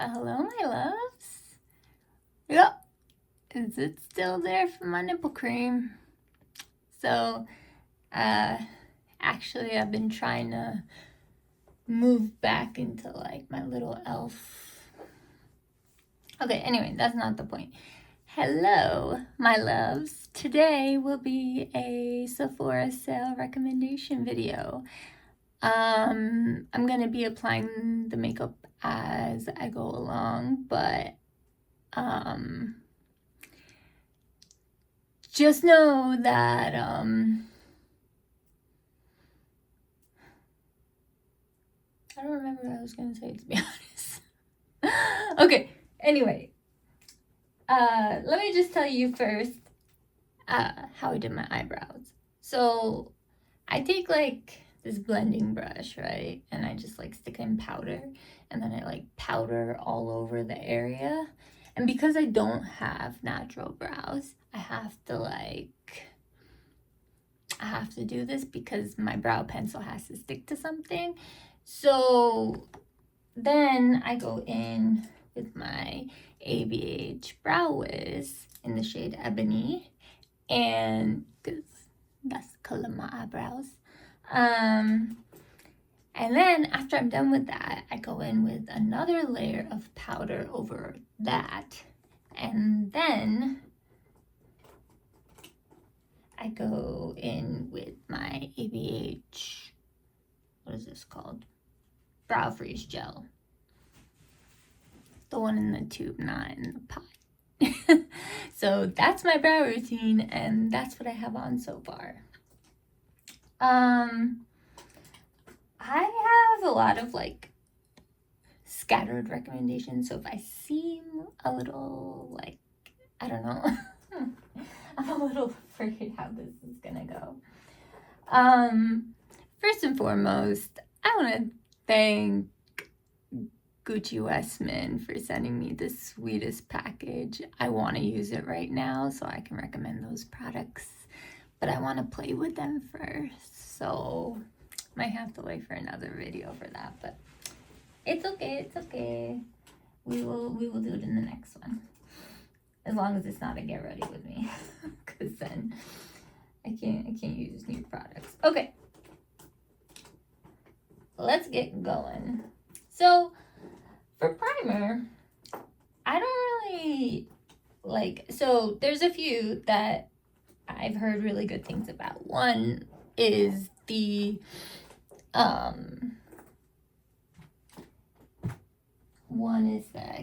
Hello, my loves. Yep. Is it still there for my nipple cream? So, actually, I've been trying to move back into like my little elf. Okay, anyway, that's not the point. Hello, my loves. Today will be a Sephora sale recommendation video. I'm gonna be applying the makeup as I go along, but just know that I don't remember what I was gonna say, to be honest. Okay, anyway, let me just tell you first how I did my eyebrows. So I take like this blending brush, right, and I just like stick in powder, and then I like powder all over the area. And because I don't have natural brows, I have to do this because my brow pencil has to stick to something. So then I go in with my ABH Brow Wiz in the shade Ebony, and because that's the color of my eyebrows. And then after I'm done with that, I go in with another layer of powder over that, and then I go in with my ABH, what is this called? Brow Freeze Gel. The one in the tube, not in the pot. So that's my brow routine, and that's what I have on so far. I have a lot of like scattered recommendations, so if I seem a little like, I don't know, I'm a little afraid how this is gonna go. First and foremost, I want to thank K.I.S.S.I.N.G for sending me the sweetest package. I want to use it right now so I can recommend those products, but I want to play with them first, so might have to wait for another video for that, but it's okay. We will do it in the next one, as long as it's not a get ready with me, because then I can't use new products. Okay, let's get going. So for primer, I don't really like, so there's a few that I've heard really good things about. One is the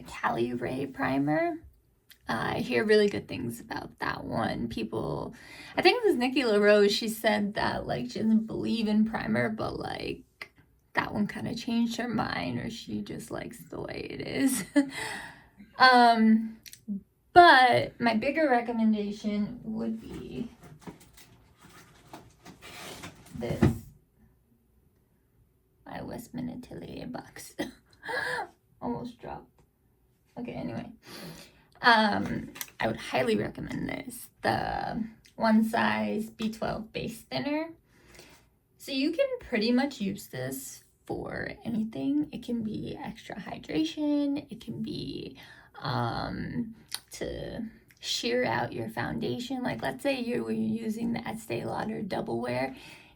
Cali Ray primer. I hear really good things about that one. People, I think it was Nikki LaRose, she said that like she doesn't believe in primer, but like that one kind of changed her mind, or she just likes the way it is. But my bigger recommendation would be this, my Westman Atelier box. Almost dropped. Okay, anyway. I would highly recommend this. The One Size B12 Base Thinner. So you can pretty much use this for anything. It can be extra hydration. It can be to sheer out your foundation. Like let's say you were using the Estee Lauder Double Wear.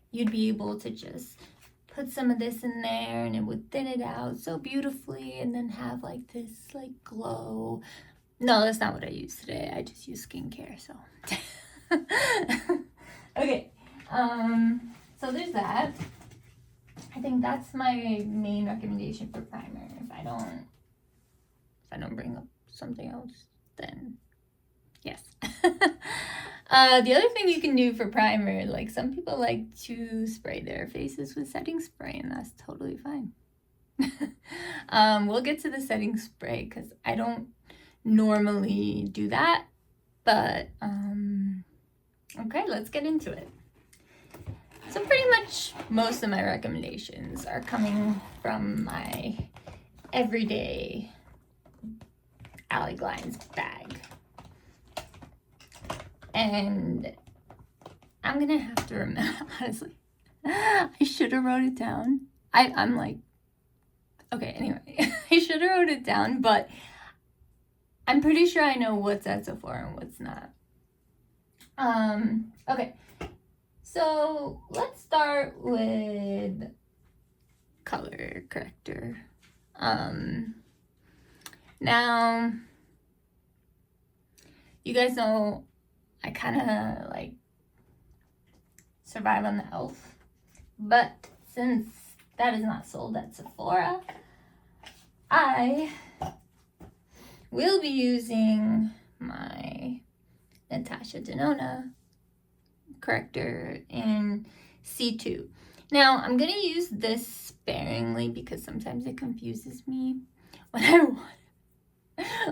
You'd be able to just put some of this in there and it would thin it out so beautifully, and then have like this like glow. No, that's not what I use today. I just use skincare, so. Okay, so there's that. I think that's my main recommendation for primer. If I don't bring up something else, then yes. The other thing you can do for primer, like some people like to spray their faces with setting spray, and that's totally fine. We'll get to the setting spray because I don't normally do that, but okay, let's get into it. So pretty much most of my recommendations are coming from my everyday HY-GLAM bag. And I'm gonna have to remember, honestly, I should have wrote it down. I'm like Okay, anyway, I should have wrote it down, but I'm pretty sure I know what's at Sephora and what's not. Okay, so let's start with color corrector. Now, you guys know I kind of like survive on the e.l.f. But since that is not sold at Sephora, I will be using my Natasha Denona corrector in C2. Now, I'm going to use this sparingly because sometimes it confuses me when I want,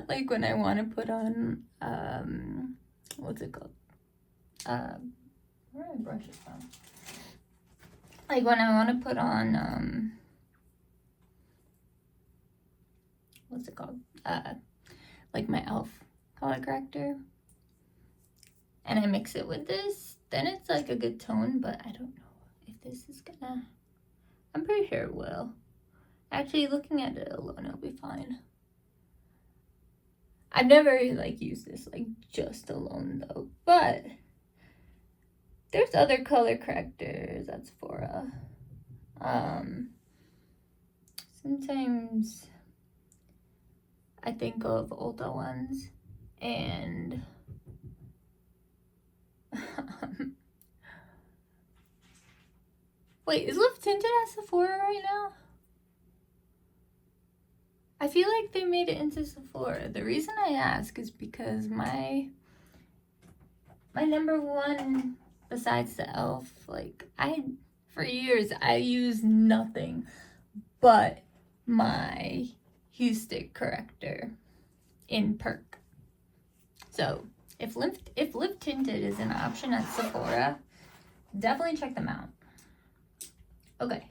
like when I want to put on, what's it called? Where do I brush it from? Like when I want to put on, what's it called? Like my e.l.f. color corrector. And I mix it with this, then it's like a good tone, but I don't know if this is gonna, I'm pretty sure it will. Actually, looking at it alone, it'll be fine. I've never like used this like just alone though, but there's other color correctors at Sephora. Sometimes I think of Ulta ones and wait, is Lip Tinted at Sephora right now? I feel like they made it into Sephora. The reason I ask is because my number one, besides the e.l.f., like for years I used nothing but my Hue Stick corrector in Perk. So if Lip Tinted is an option at Sephora, definitely check them out. Okay.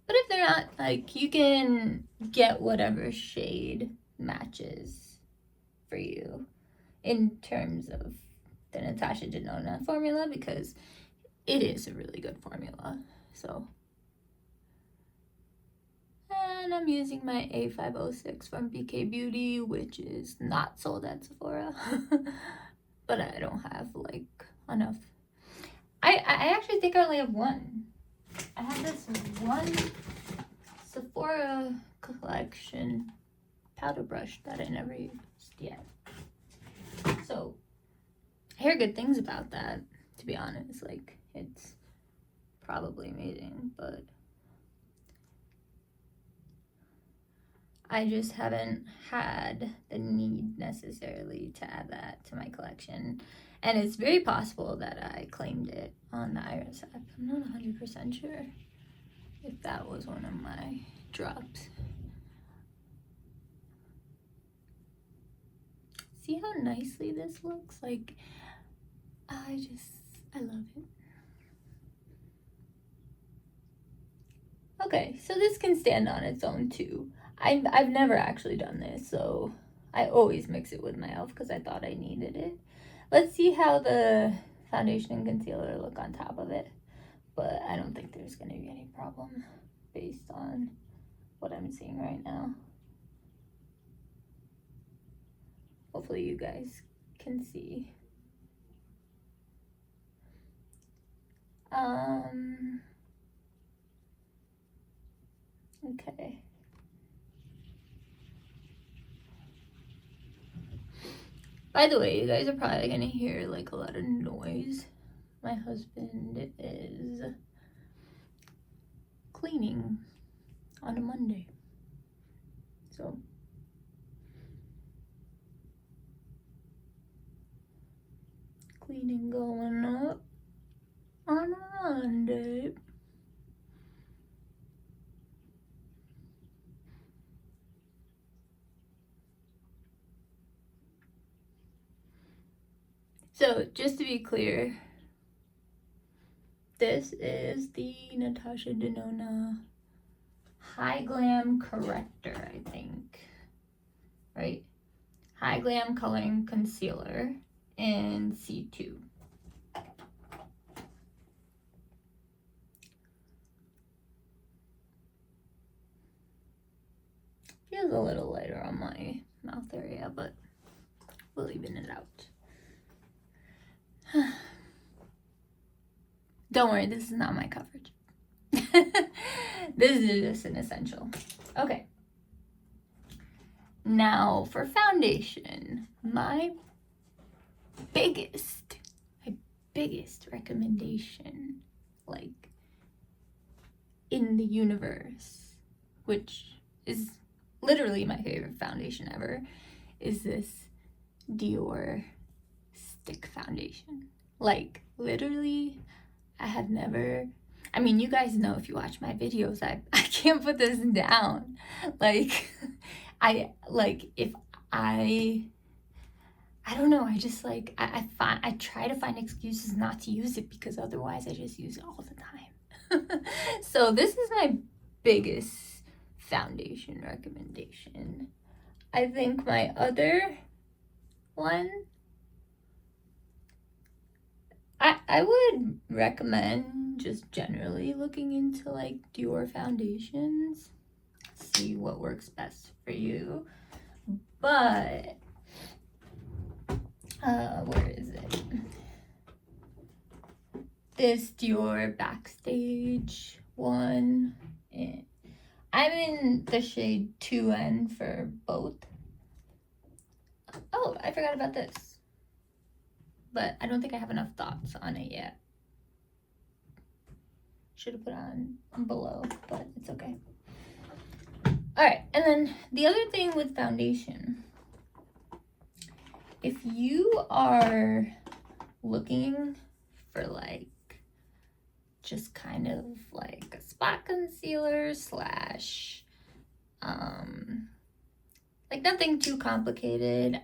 But if they're not, like, you can get whatever shade matches for you in terms of the Natasha Denona formula, because it is a really good formula. So, and I'm using my A506 from BK Beauty, which is not sold at Sephora. But I don't have like enough. I actually think I only have one. I have this one Sephora collection powder brush that I never used yet. So I hear good things about that, to be honest. Like, it's probably amazing, but I just haven't had the need necessarily to add that to my collection. And it's very possible that I claimed it on the Iris app. I'm not 100% sure if that was one of my drops. See how nicely this looks? Like, I love it. Okay, so this can stand on its own too. I've never actually done this, so I always mix it with my e.l.f. because I thought I needed it. Let's see how the foundation and concealer look on top of it. But I don't think there's going to be any problem based on what I'm seeing right now. Hopefully you guys can see. Okay. By the way, you guys are probably gonna hear like a lot of noise. My husband is cleaning on a Monday. So cleaning going up on a Monday. So just to be clear, this is the Natasha Denona HY-GLAM Corrector, I think. Right? HY-GLAM Coloring Concealer in C2. Feels a little lighter on my mouth area, but we'll even it out. Don't worry, this is not my coverage. This is just an essential. Okay. Now for foundation, my biggest recommendation, like, in the universe, which is literally my favorite foundation ever, is this Dior stick foundation. Like, literally, I have never, I mean, you guys know if you watch my videos, I can't put this down. Like, I don't know, I just like, I try to find excuses not to use it because otherwise I just use it all the time. So this is my biggest foundation recommendation. I think my other one, I would recommend just generally looking into like Dior foundations, see what works best for you. But where is it? This Dior Backstage one. I'm in the shade 2N for both. Oh, I forgot about this. But I don't think I have enough thoughts on it yet. Should have put on below, but it's okay. Alright, and then the other thing with foundation, if you are looking for like just kind of like a spot concealer slash like nothing too complicated,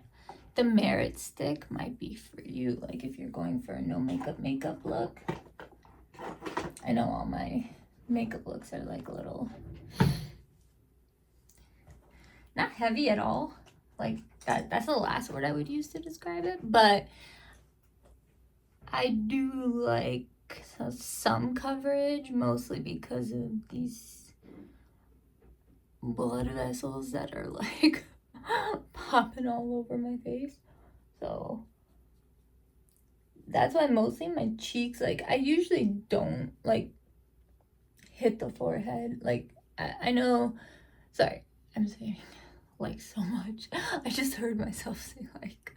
the Merit stick might be for you. Like if you're going for a no makeup look. I know all my makeup looks are like a little not heavy at all. Like that's the last word I would use to describe it, but I do like some coverage, mostly because of these blood vessels that are like popping all over my face. So that's why mostly my cheeks, like I usually don't like hit the forehead. Like I know, sorry, I'm saying like so much. I just heard myself say like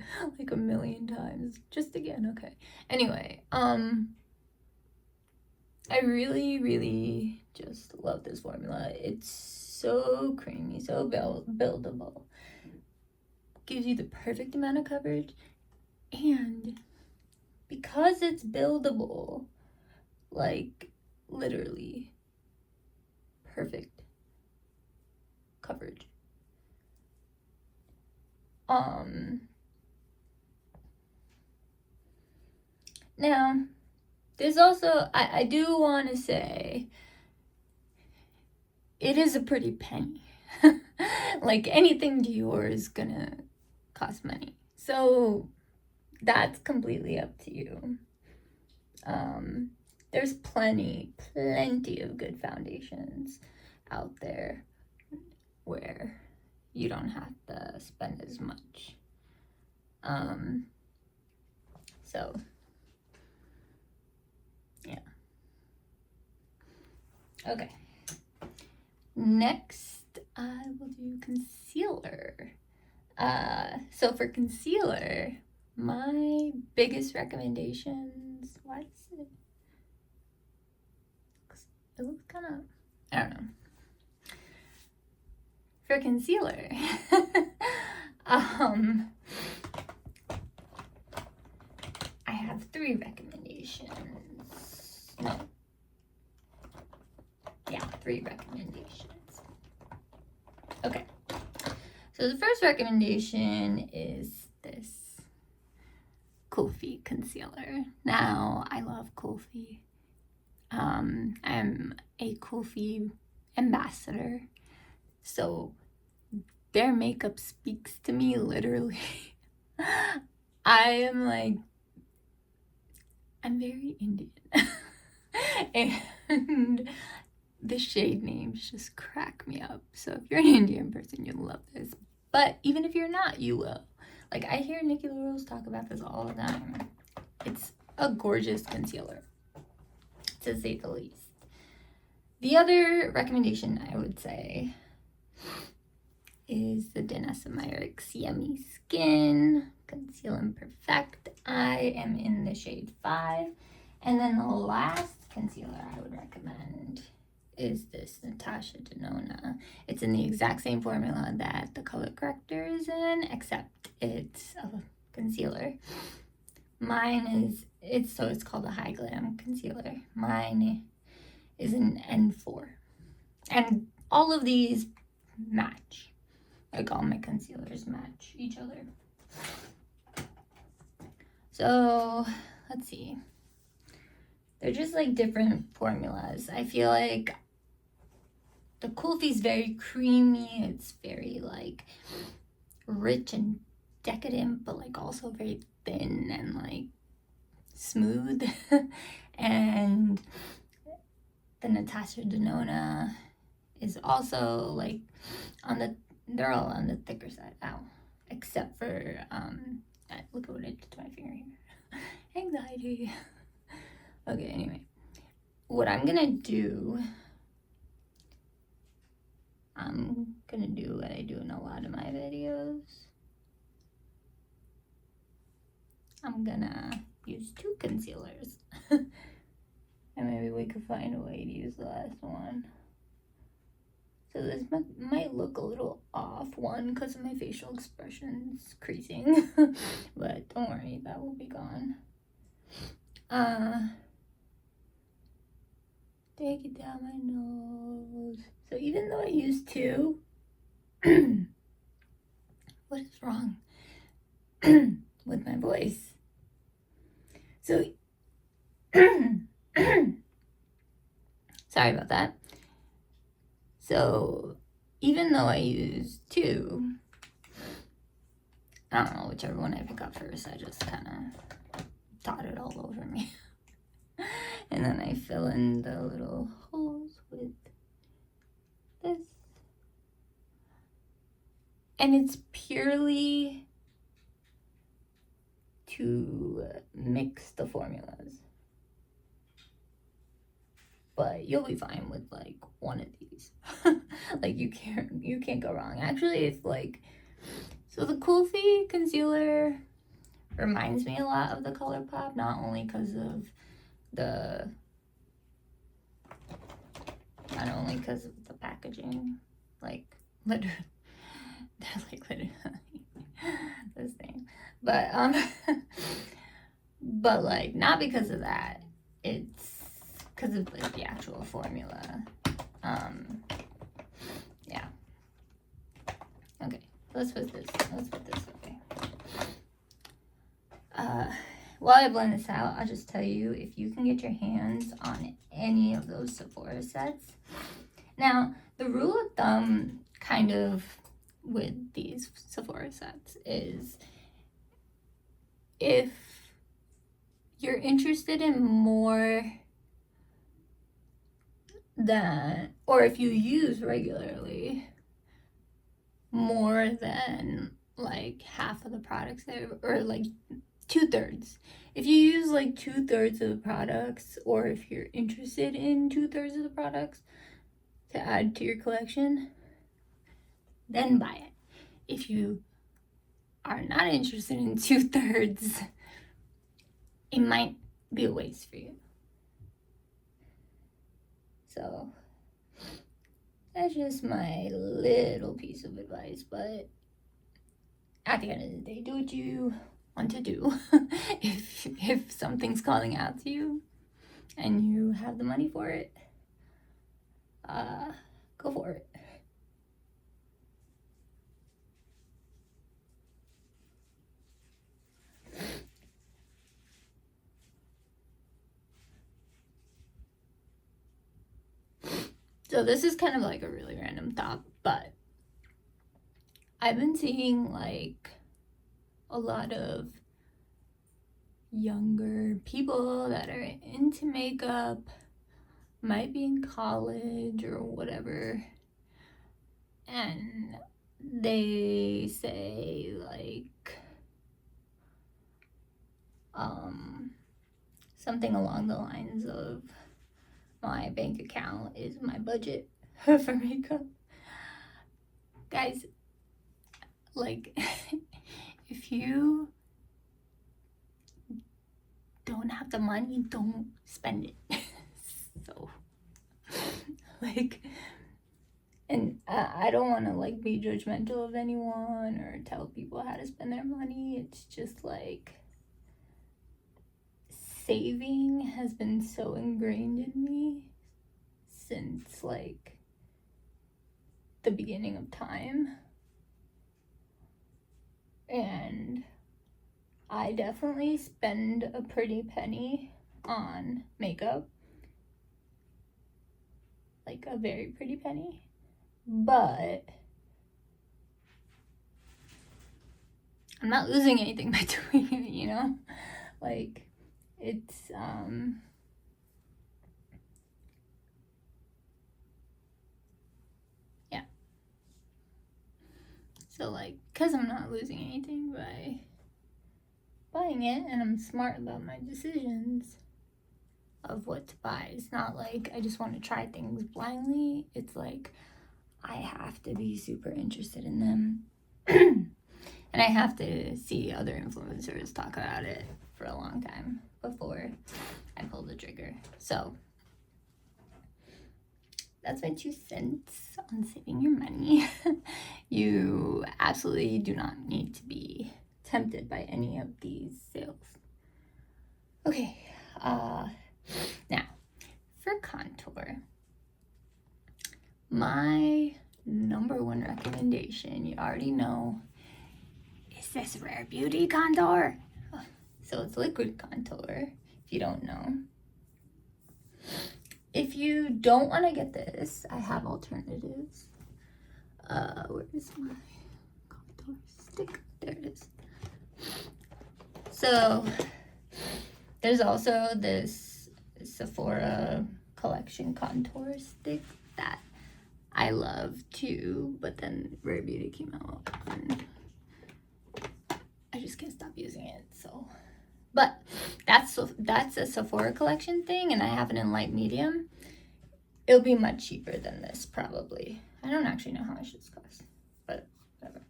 a million times just again. Okay, anyway, I really just love this formula. It's so creamy, so buildable, gives you the perfect amount of coverage, and because it's buildable, like literally perfect coverage. Now there's also, I do want to say, it is a pretty penny. Like anything Dior is gonna cost money. So that's completely up to you. There's plenty of good foundations out there where you don't have to spend as much. So yeah. Okay. Next, I will do concealer. So for concealer, my biggest recommendations, why is it? It looks kind of, I don't know. For concealer, I have 3 recommendations. No. Yeah, 3 recommendations. Okay. So the first recommendation is this Cool Feet concealer. Now, I love Cool Feet. I'm a Cool Feet ambassador. So their makeup speaks to me, literally. I am like, I'm very Indian. And the shade names just crack me up. So if you're an Indian person, you'll love this. But even if you're not, you will. Like, I hear Nikki LaRose talk about this all the time. It's a gorgeous concealer, to say the least. The other recommendation I would say is the Danessa Myricks Yummy Skin Conceal and Perfect. I am in the shade 5. And then the last concealer I would recommend is this Natasha Denona. It's in the exact same formula that the Color Corrector is in, except it's a concealer. Mine is, it's called a HY-GLAM concealer. Mine is an N4. And all of these match. Like, all my concealers match each other. So, let's see. They're just like different formulas. I feel like the Kulfi is very creamy. It's very like rich and decadent, but like also very thin and like smooth. And the Natasha Denona is also like they're all on the thicker side. Ow. Except for, look at what I did to my finger here. Anxiety. Okay, anyway. What I'm gonna do, what I do in a lot of my videos. I'm gonna use 2 concealers. And maybe we could find a way to use the last one. So this might look a little off, one, because of my facial expressions creasing. But don't worry, that will be gone. Take it down my nose. So even though I use 2, what is wrong with my voice? So, sorry about that. So, even though I use 2, I don't know, whichever one I pick up first, I just kind of dot it all over me. And then I fill in the little holes with this. And it's purely to mix the formulas. But you'll be fine with like one of these. Like you can't go wrong. Actually, it's like, so the Kulfi concealer reminds me a lot of the ColourPop, not only because of the packaging, like literally, they're like literally this thing, but like not because of that. It's because of like the actual formula. Yeah. Okay, let's put this away. While I blend this out, I'll just tell you, if you can get your hands on any of those Sephora sets. Now, the rule of thumb kind of with these Sephora sets is if you're interested in more than, or if you use regularly more than like half of the products there, or like 2/3. If you use like 2/3 of the products, or if you're interested in 2/3 of the products to add to your collection, then buy it. If you are not interested in 2/3, it might be a waste for you. So that's just my little piece of advice, but at the end of the day, do what you want to do. If something's calling out to you and you have the money for it, go for it. So this is kind of like a really random thought, but I've been seeing like a lot of younger people that are into makeup, might be in college or whatever, and they say like something along the lines of, my bank account is my budget for makeup. Guys, like, if you don't have the money, don't spend it. So, like, and I don't want to like be judgmental of anyone or tell people how to spend their money. It's just like, saving has been so ingrained in me since like the beginning of time, and I definitely spend a pretty penny on makeup, like a very pretty penny, but I'm not losing anything by doing it, you know? Like, it's yeah. So like, because I'm not losing anything by buying it, and I'm smart about my decisions of what to buy. It's not like I just want to try things blindly. It's like I have to be super interested in them. And I have to see other influencers talk about it for a long time before I pull the trigger. So that's my 2 cents on saving your money. You absolutely do not need to be tempted by any of these sales. Okay, now for contour, my number 1 recommendation, you already know, is this Rare Beauty contour. So it's liquid contour, if you don't know. If you don't want to get this, I have alternatives. Where is my contour stick? There it is. So there's also this Sephora collection contour stick that I love too, but then Rare Beauty came out and I just can't stop using it. So, but that's a Sephora collection thing, and I have it in light medium. It'll be much cheaper than this probably. I don't actually know how much this costs, but whatever.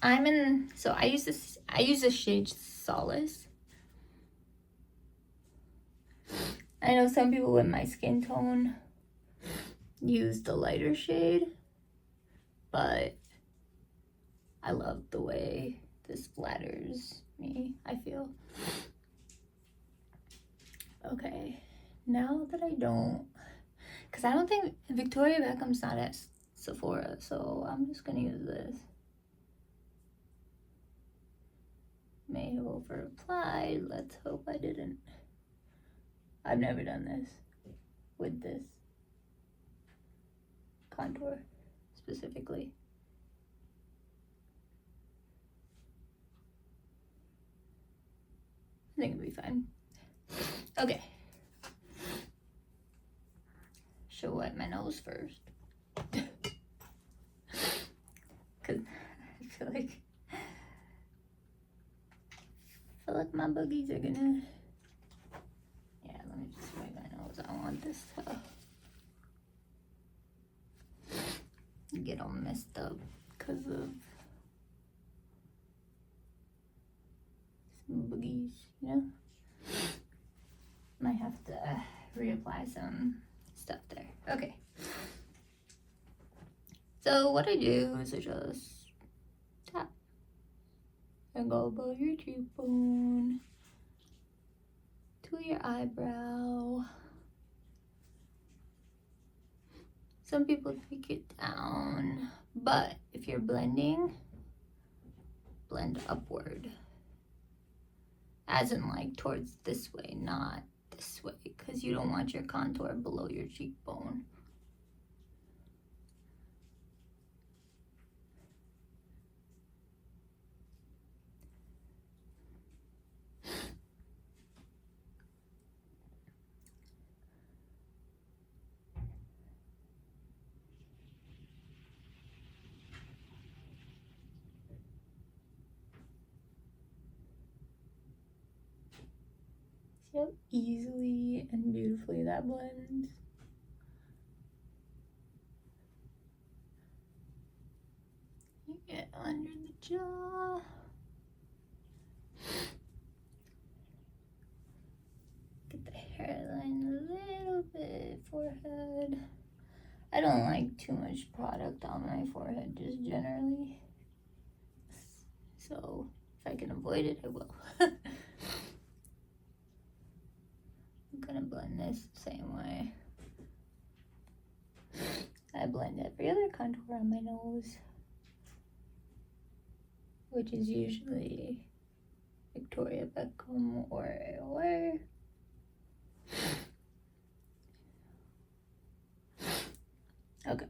I use the shade Solace. I know some people with my skin tone use the lighter shade, but I love the way this flatters me, I feel. Okay, now that I don't, because I don't think Victoria Beckham's not at Sephora, so I'm just gonna use this. May have over applied. Let's hope I didn't. I've never done this with this contour specifically. I think it'll be fine. Okay. Should wet my nose first. Cause I feel like my boogies are gonna. Yeah, let me just wipe my nose. I don't want this to get all messed up because of some boogies, you know? Might have to reapply some stuff there. Okay. So what I do is I just tap and go above your cheekbone to your eyebrow. Some people take it down, but if you're blending, blend upward. As in like towards this way, not this way, because you don't want your contour below your cheekbone. See how easily and beautifully that blends? You get under the jaw. Get the hairline a little bit, forehead. I don't like too much product on my forehead, just generally. So if I can avoid it, I will. I'm gonna blend this the same way I blend every other contour on my nose, which is usually Victoria Beckham or okay.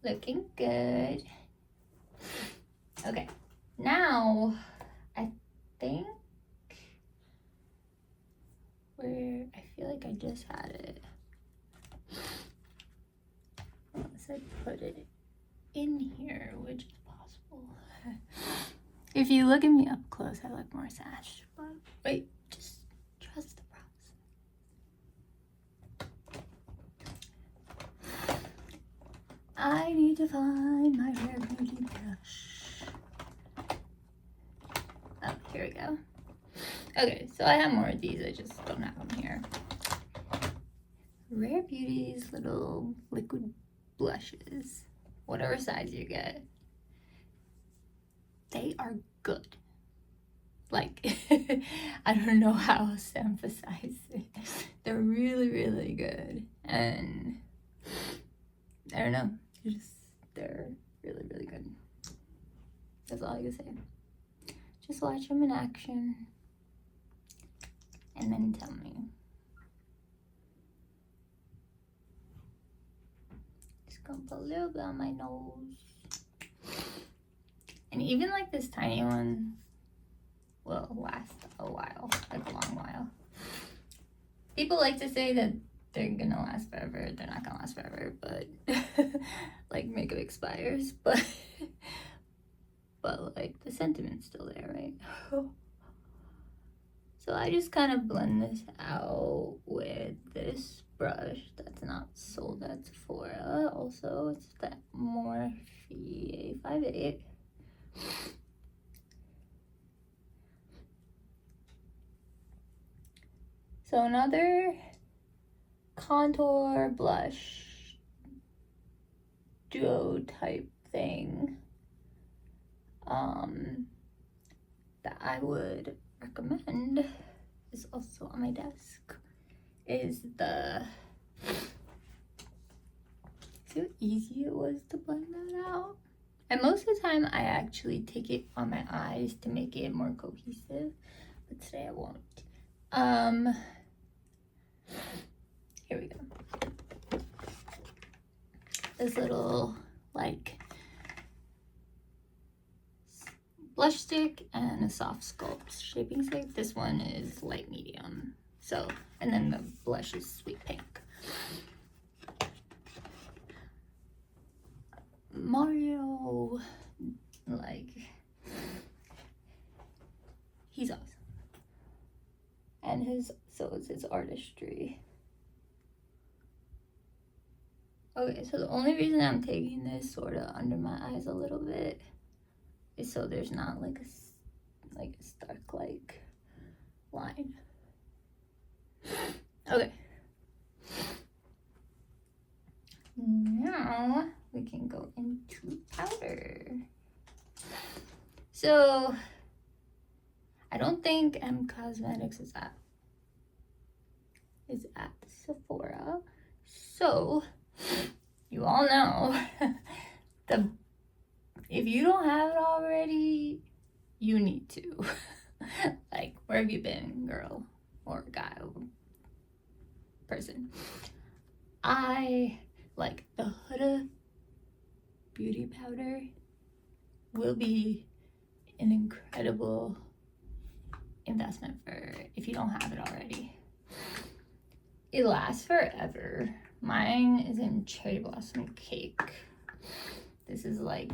Looking good. Okay, now I think where I feel like I just had it. Unless I put it in here, which is possible. If you look at me up close, I look more sash, but wait, just trust the process. I need to find my Rare Beauty brush. Oh, here we go. Okay, so I have more of these, I just don't have them here. Rare Beauty's little liquid blushes, whatever size you get, they are good. Like, I don't know how else to emphasize it. They're really, really good. And I don't know, they're really, really good. That's all I can say. Just watch them in action and then tell me. Just gonna put a little bit on my nose. And even like this tiny one will last a while, like a long while. People like to say that they're gonna last forever. They're not gonna last forever, but like makeup expires, but like the sentiment's still there, right? So I just kind of blend this out with this brush that's not sold at Sephora. Also, it's that Morphe A58. So another contour blush duo type thing that I would recommend is also on my desk is the, see how easy it was to blend that out? And most of the time I actually take it on my eyes to make it more cohesive, but today I won't. Here we go. This little like blush stick and a soft sculpt shaping stick. This one is light medium. So, and then the blush is sweet pink. Mario, like, he's awesome. And so is his artistry. Okay, so the only reason I'm taking this sort of under my eyes a little bit is so there's not like a stark like line. Okay. Now we can go into powder. So I don't think Cosmetics is at Sephora. So you all know if you don't have it already, you need to. Like, where have you been, girl or guy or person? I like the Huda Beauty powder will be an incredible investment for if you don't have it already. It lasts forever. Mine is in Cherry Blossom Cake. This is like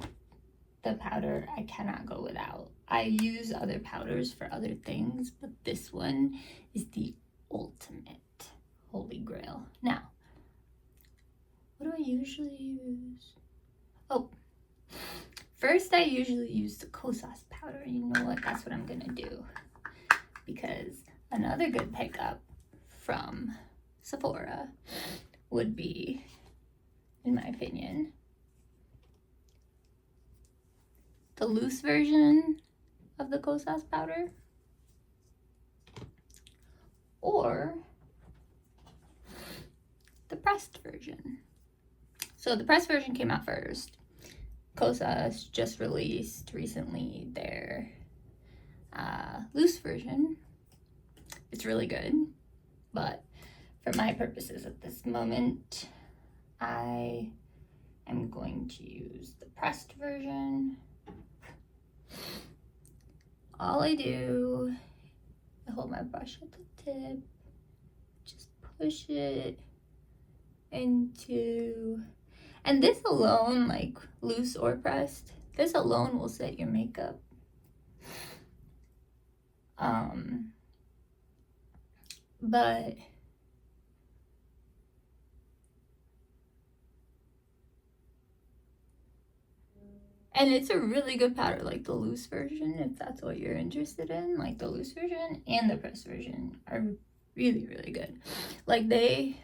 the powder I cannot go without. I use other powders for other things, but this one is the ultimate holy grail. Now, what do I usually use? Oh, first I usually use the K.I.S.S.I.N.G powder. You know what? That's what I'm gonna do. Because another good pickup from Sephora would be, in my opinion, the loose version of the K.I.S.S.I.N.G powder, or the pressed version. So the pressed version came out first. K.I.S.S.I.N.G just released recently their loose version. It's really good, but for my purposes at this moment, I am going to use the pressed version. All I do, I hold my brush at the tip, just push it into, and this alone, like loose or pressed, this alone will set your makeup. But and it's a really good powder, like the loose version, if that's what you're interested in. Like the loose version and the pressed version are really, really good. Like they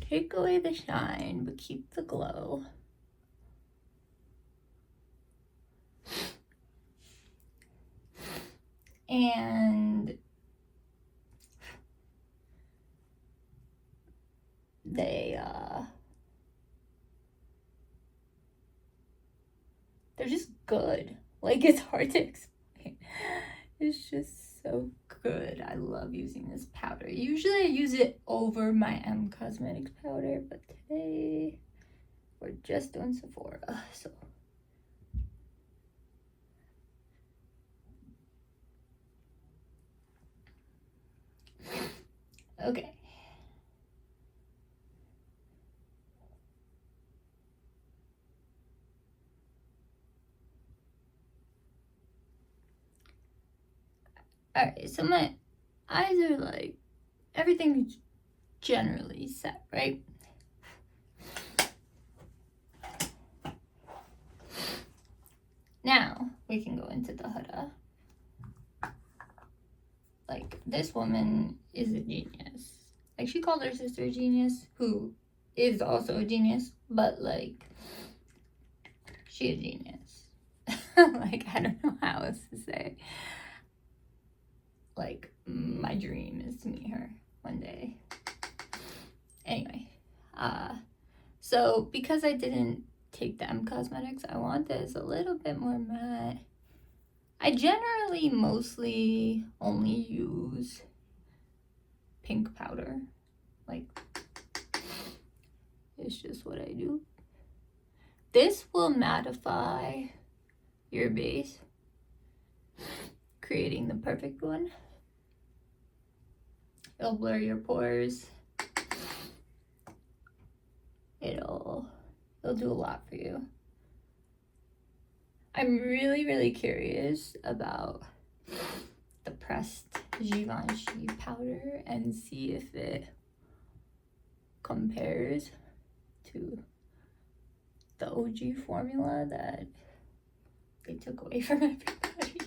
take away the shine, but keep the glow. And they're just good. Like, it's hard to explain. It's just so good. I love using this powder. Usually I use it over my Cosmetics powder, but today we're just doing Sephora, so. Okay. Alright, so my eyes are like, everything's generally set, right? Now, we can go into the Huda. Like, this woman is a genius. Like, she called her sister a genius, who is also a genius, but, like, she a genius. Like, I don't know how else to say. Like, my dream is to meet her one day. Anyway, so because I didn't take the Cosmetics, I want this a little bit more matte. I generally mostly only use pink powder. Like, it's just what I do. This will mattify your base, creating the perfect one. It'll blur your pores. It'll do a lot for you. I'm really, really curious about the pressed Givenchy powder and see if it compares to the OG formula that they took away from everybody.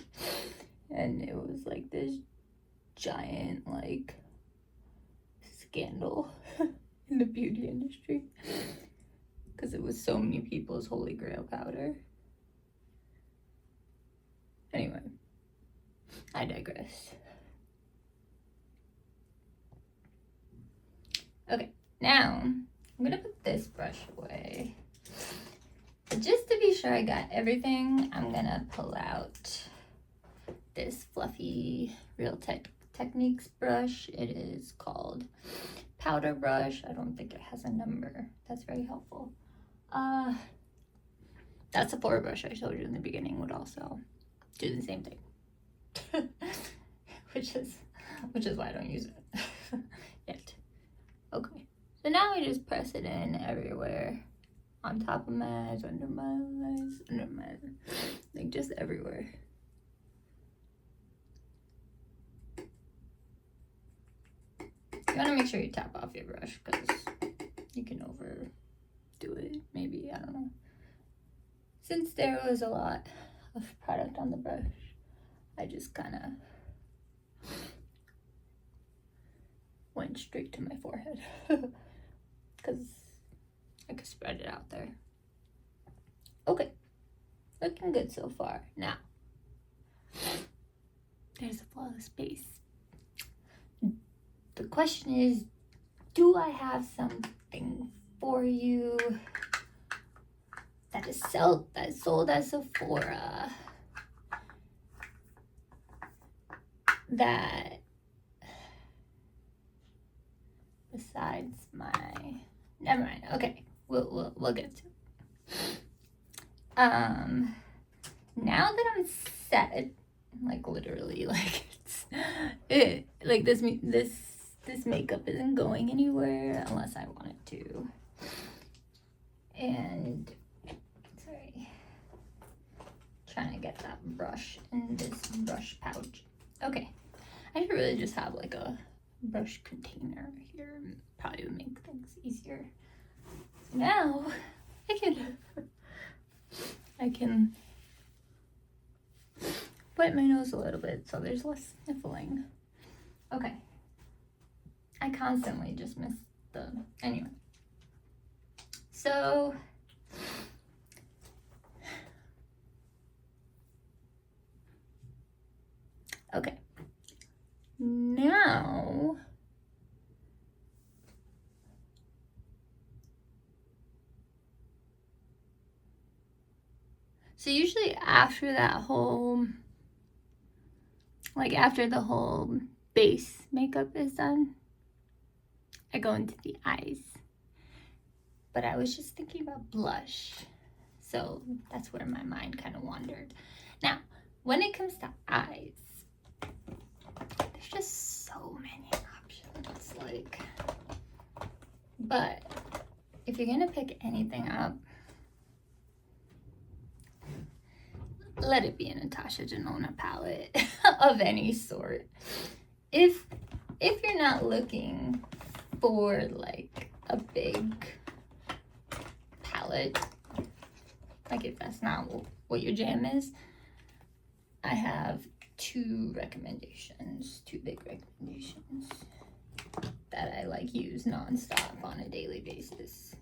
And it was like this giant, like, scandal in the beauty industry because it was so many people's holy grail powder. Anyway, I digress. Okay, now I'm gonna put this brush away. But just to be sure I got everything, I'm gonna pull out this fluffy Real Techniques brush. It is called Powder Brush. I don't think it has a number. That's very helpful. That Sephora brush I showed you in the beginning would also do the same thing. which is why I don't use it yet. Okay, so now I just press it in everywhere. On top of my eyes, under my eyes, like just everywhere. You want to make sure you tap off your brush because you can overdo it, maybe, I don't know. Since there was a lot of product on the brush, I just kind of went straight to my forehead because I could spread it out there. Okay, looking good so far. Now, there's a flawless base. The question is, do I have something for you that is sold at Sephora that, besides my, never mind. Okay, we'll get to it. Now that I'm set, like literally, like like this makeup isn't going anywhere unless I want it to. And sorry, trying to get that brush in this brush pouch. Okay, I should really just have like a brush container here. Probably would make things easier. So now I can wipe my nose a little bit so there's less sniffling. Okay. I constantly just miss the, anyway. So, okay. Now, so usually after that whole, like after the whole base makeup is done, I go into the eyes. But I was just thinking about blush. So that's where my mind kind of wandered. Now, when it comes to eyes, there's just so many options. Like, but if you're gonna pick anything up, let it be a Natasha Denona palette of any sort. If you're not looking for like a big palette, like if that's not what your jam is, I have two big recommendations that I like use nonstop on a daily basis.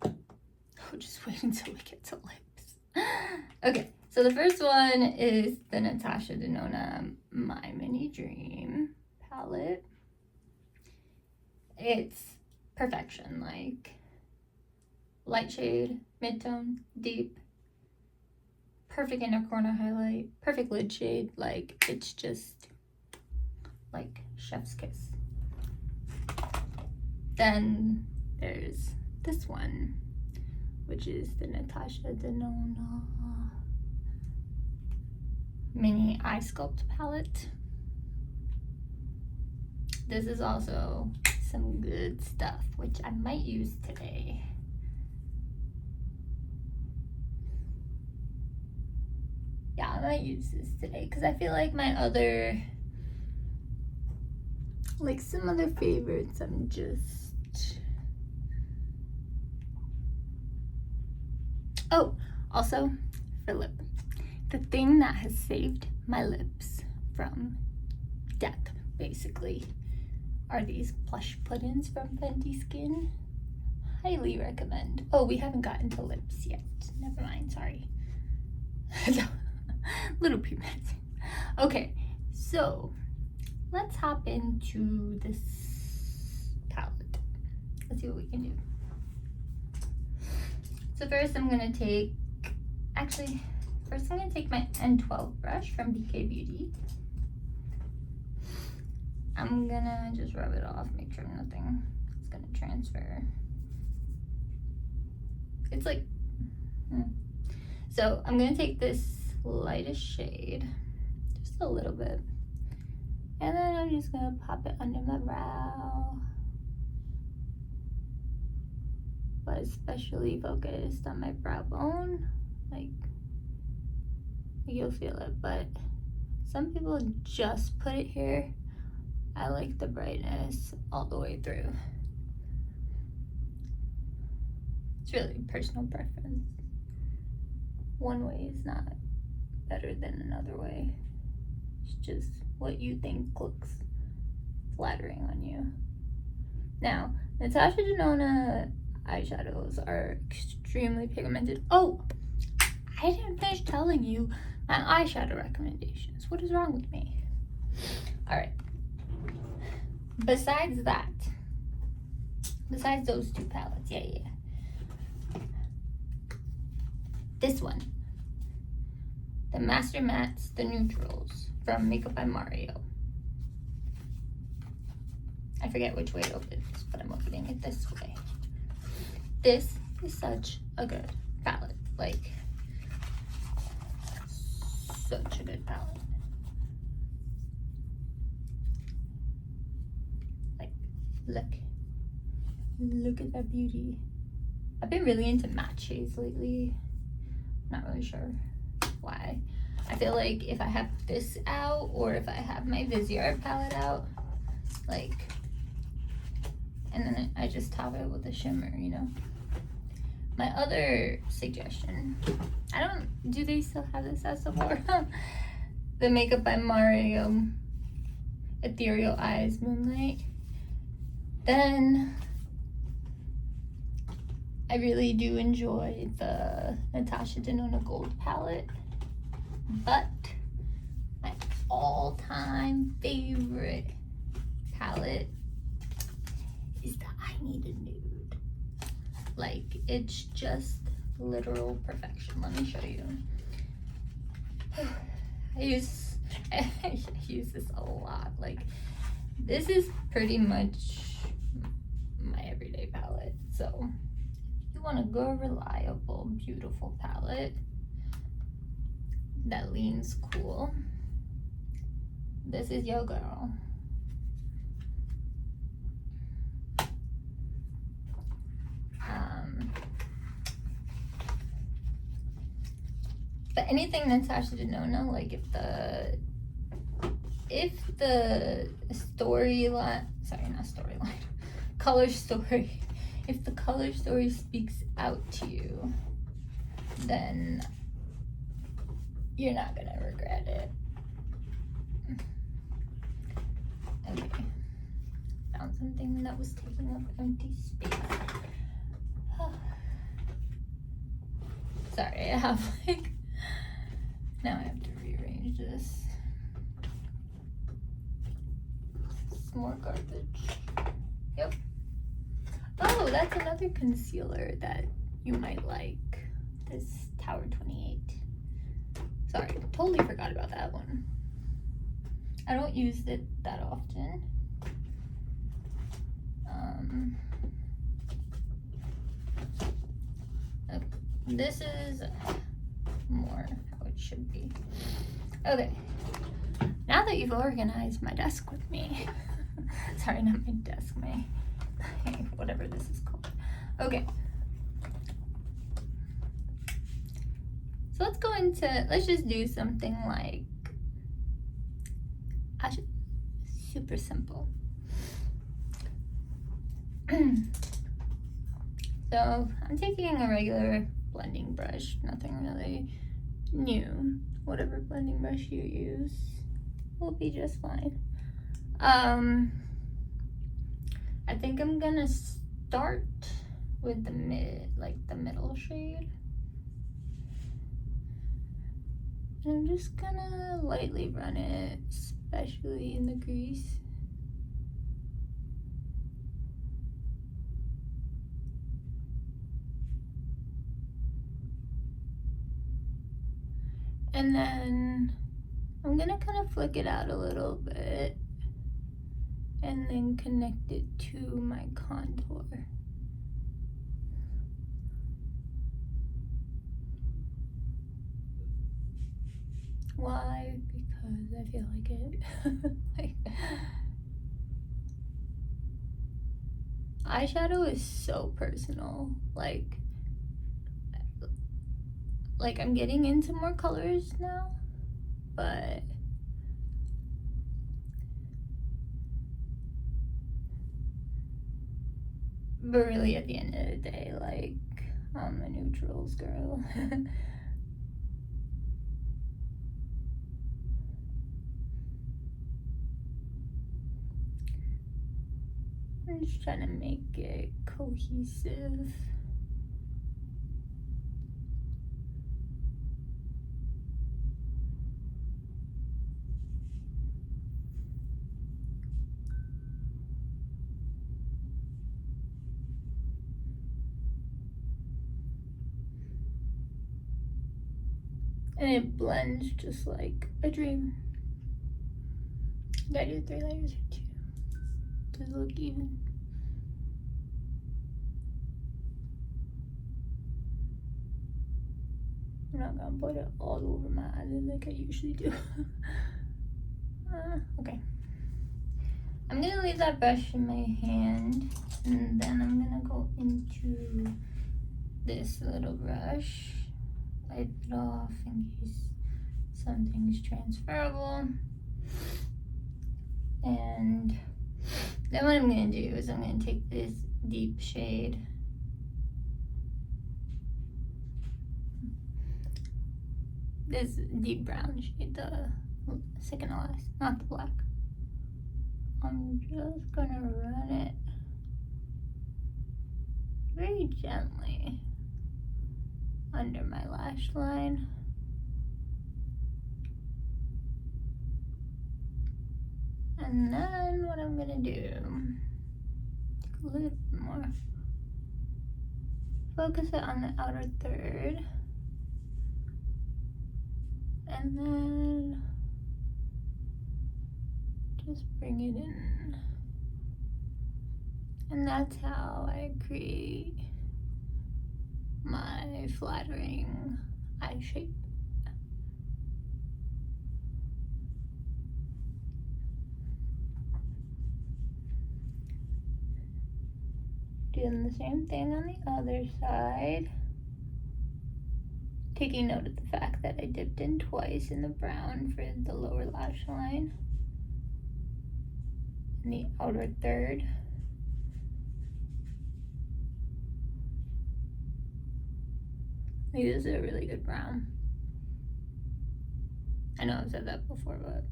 Oh, just wait until we get to lips. Okay, so the first one is the Natasha Denona My Mini Dream palette. It's perfection, like light shade, mid-tone, deep, perfect inner corner highlight, perfect lid shade. Like, it's just like chef's kiss. Then there's this one, which is the Natasha Denona Mini Eye Sculpt palette. This is also some good stuff, which I might use today. Yeah, I might use this today because I feel like my other, like some other favorites, I'm just... Oh, also for lip, the thing that has saved my lips from death, basically, are these plush put-ins from Fenty Skin. Highly recommend. Oh, we haven't gotten to lips yet. Never mind, sorry. Little premeditated. Okay, so let's hop into this palette. Let's see what we can do. So first I'm gonna take, I'm gonna take my N12 brush from BK Beauty. I'm gonna just rub it off, make sure nothing is gonna transfer. It's like, so I'm gonna take this lightest shade, just a little bit, and then I'm just gonna pop it under my brow, but especially focused on my brow bone. Like you'll feel it, but some people just put it here I like the brightness all the way through. It's really personal preference. One way is not better than another way. It's just what you think looks flattering on you. Now, Natasha Denona eyeshadows are extremely pigmented. Oh, I didn't finish telling you my eyeshadow recommendations. What is wrong with me? Alright. Besides those two palettes, yeah. This one. The Master Mattes, the Neutrals from Makeup by Mario. I forget which way it opens, but I'm opening it this way. This is such a good palette. Like, such a good palette. Like, look at that beauty. I've been really into matte shades lately. Not really sure why. I feel like if I have this out or if I have my Viseart palette out, like, and then I just top it with a shimmer, you know. My other suggestion, do they still have this at Sephora? The Makeup by Mario Ethereal Eyes Moonlight. Then I really do enjoy the Natasha Denona Gold palette, but my all-time favorite palette is the I Need a Nude. Like, it's just literal perfection. Let me show you. I use this a lot. Like, this is pretty much my everyday palette. So if you want a good, reliable, beautiful palette that leans cool, this is your girl. But anything Natasha Denona, like if the storyline, sorry, not storyline, color story, if the color story speaks out to you, then you're not gonna regret it. Okay, found something that was taking up empty space. Sorry, I have like, now I have to rearrange this. It's more garbage. Yep. Oh, that's another concealer that you might like. This Tower 28. Sorry, totally forgot about that one. I don't use it that often. This is more how it should be. Okay, now that you've organized my desk with me, sorry, not my desk, my whatever this is called. Okay, so let's just do something like super simple. So I'm taking a regular blending brush, nothing really new. Whatever blending brush you use will be just fine. I think I'm gonna start with the middle shade. And I'm just gonna lightly run it, especially in the crease. And then I'm gonna kind of flick it out a little bit and then connect it to my contour. Why? Because I feel like it. Eyeshadow is so personal. Like I'm getting into more colors now, but But really, at the end of the day, like, I'm a neutrals girl. I'm just trying to make it cohesive. And it blends just like a dream. Did I do 3 layers or 2? Does it look even? I'm not gonna put it all over my eyelid like I usually do. Okay. I'm gonna leave that brush in my hand, and then I'm gonna go into this little brush, wipe it off in case something's transferable. And then what I'm gonna do is I'm gonna take this deep shade, this deep brown shade, the second to last, not the black. I'm just gonna run it very gently under my lash line. And then what I'm gonna do, take a little bit more, focus it on the outer third, and then just bring it in. And that's how I create my flattering eye shape. Doing the same thing on the other side. Taking note of the fact that I dipped in twice in the brown for the lower lash line and the outer third. I think this is a really good brown. I know I've said that before, but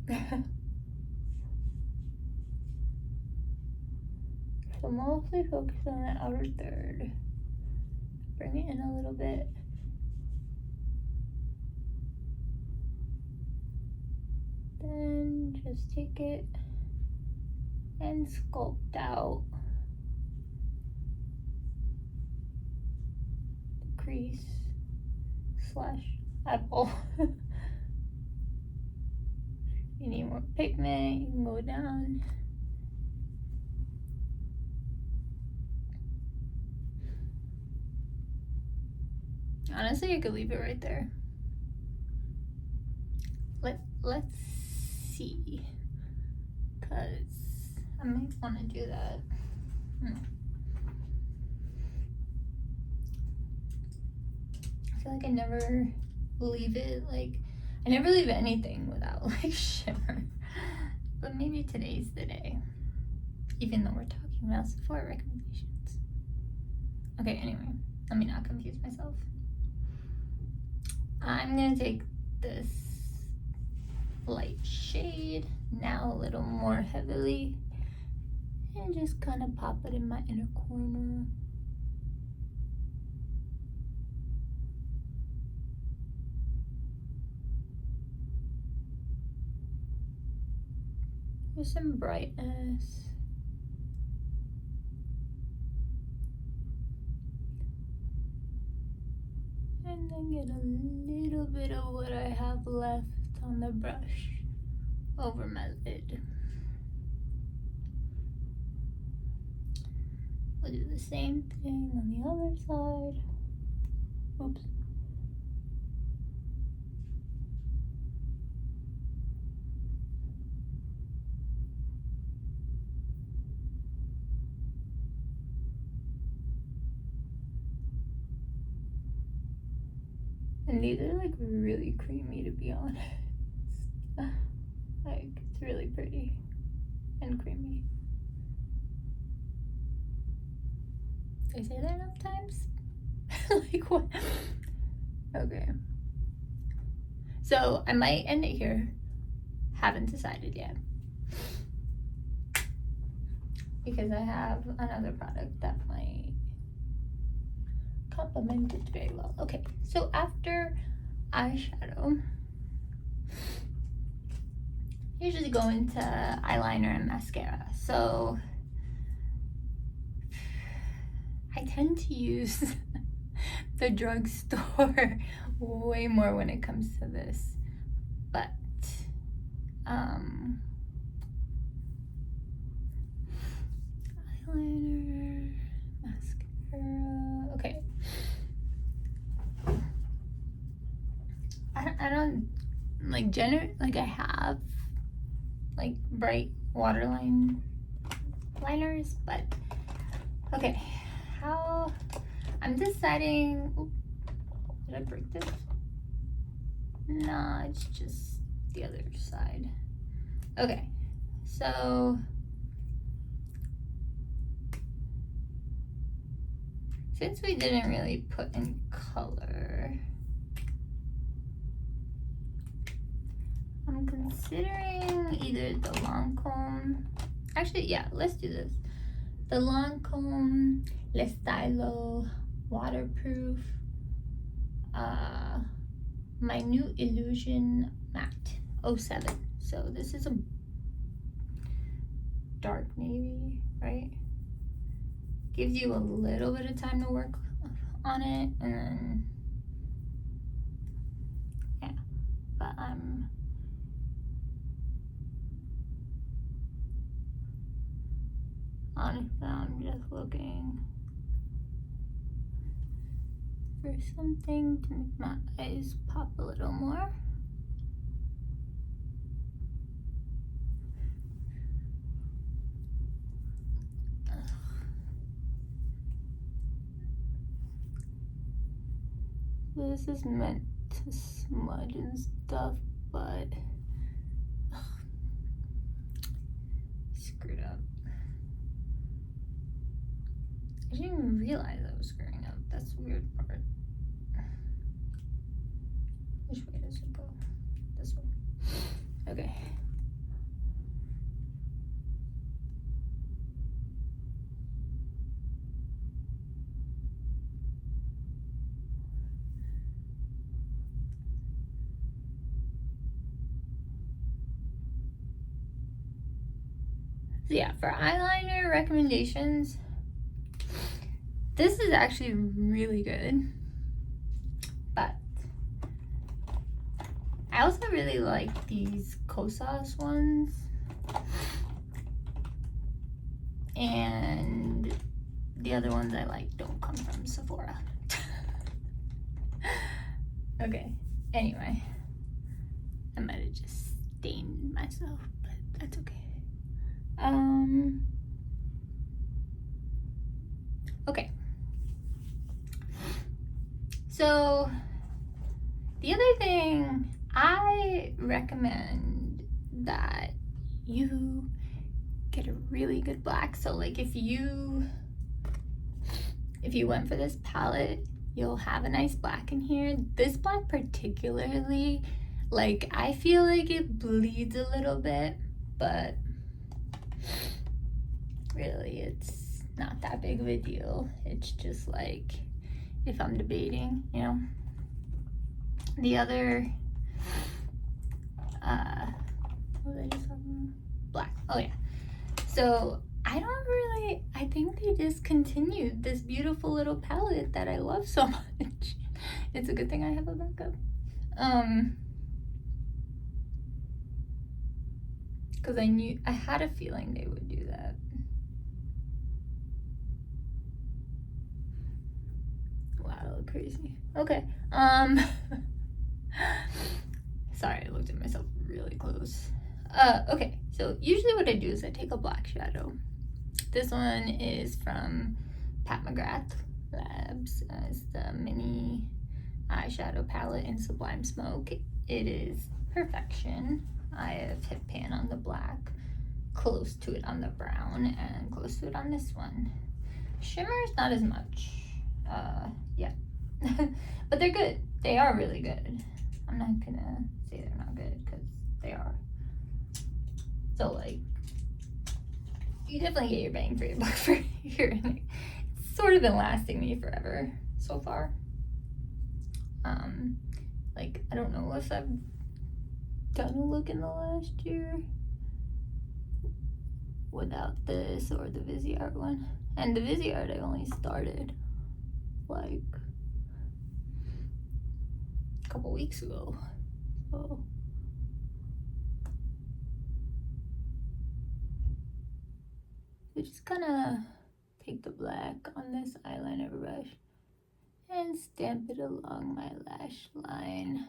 so mostly focus on the outer third. Bring it in a little bit. Then just take it and sculpt out the crease slash eyeball. You need more pigment, you can go down. Honestly, I could leave it right there. Let's see, cause I might want to do that. I feel like I never leave it, like, I never leave anything without like shimmer. But maybe today's the day, even though we're talking about Sephora recommendations. Okay, anyway, let me not confuse myself. I'm gonna take this light shade now a little more heavily and just kind of pop it in my inner corner. With some brightness. And then get a little bit of what I have left on the brush over my lid. We'll do the same thing on the other side. Oops. And these are like really creamy, to be honest. Like, it's really pretty and creamy. Did I say that enough times? Like what? Okay. So I might end it here. Haven't decided yet. Because I have another product that might complement it very well. Okay, so after eyeshadow, I usually go into eyeliner and mascara. So I tend to use the drugstore way more when it comes to this, but eyeliner, mascara. Okay, I don't like I have like bright waterline liners, but okay, how I'm deciding. Oops, did I break this? No, it's just the other side. Okay, so since we didn't really put in color, I'm considering either the Lancome. Actually, yeah, let's do this. The Lancome Le Stylo Waterproof my new Illusion Matte 07. So this is a dark navy, right? Gives you a little bit of time to work on it, and then yeah, but honestly, I'm just looking for something to make my eyes pop a little more. This is meant to smudge and stuff, but screwed up. I didn't even realize I was screwing up. That's the weird part. Which way does it go? This way. Okay. So yeah, for eyeliner recommendations, this is actually really good, but I also really like these K.I.S.S.I.N.G ones, and the other ones I like don't come from Sephora. Okay, anyway, I might have just stained myself, but that's okay. Okay. So the other thing, I recommend that you get a really good black. So like if you went for this palette, you'll have a nice black in here. This black particularly, like I feel like it bleeds a little bit, but really it's not that big of a deal. It's just like if I'm debating, you know. The other what was I just talking about? Black. Oh yeah. So I think they discontinued this beautiful little palette that I love so much. It's a good thing I have a backup. Because I had a feeling they would do that. Wow, I look crazy. Okay. Sorry, I looked at myself really close. Okay, so usually what I do is I take a black shadow. This one is from Pat McGrath Labs. It's the mini eyeshadow palette in Sublime Smoke. It is perfection. I have hit pan on the black, close to it on the brown, and close to it on this one. Shimmers, not as much. Yeah. But they're good. They are really good. I'm not gonna say they're not good, because they are. So, like, you definitely get your bang for your buck for here. It's sort of been lasting me forever so far. Like, I don't know if I've done a look in the last year without this or the Viseart one. And the Viseart I only started like a couple weeks ago. So we just gonna take the black on this eyeliner brush and stamp it along my lash line.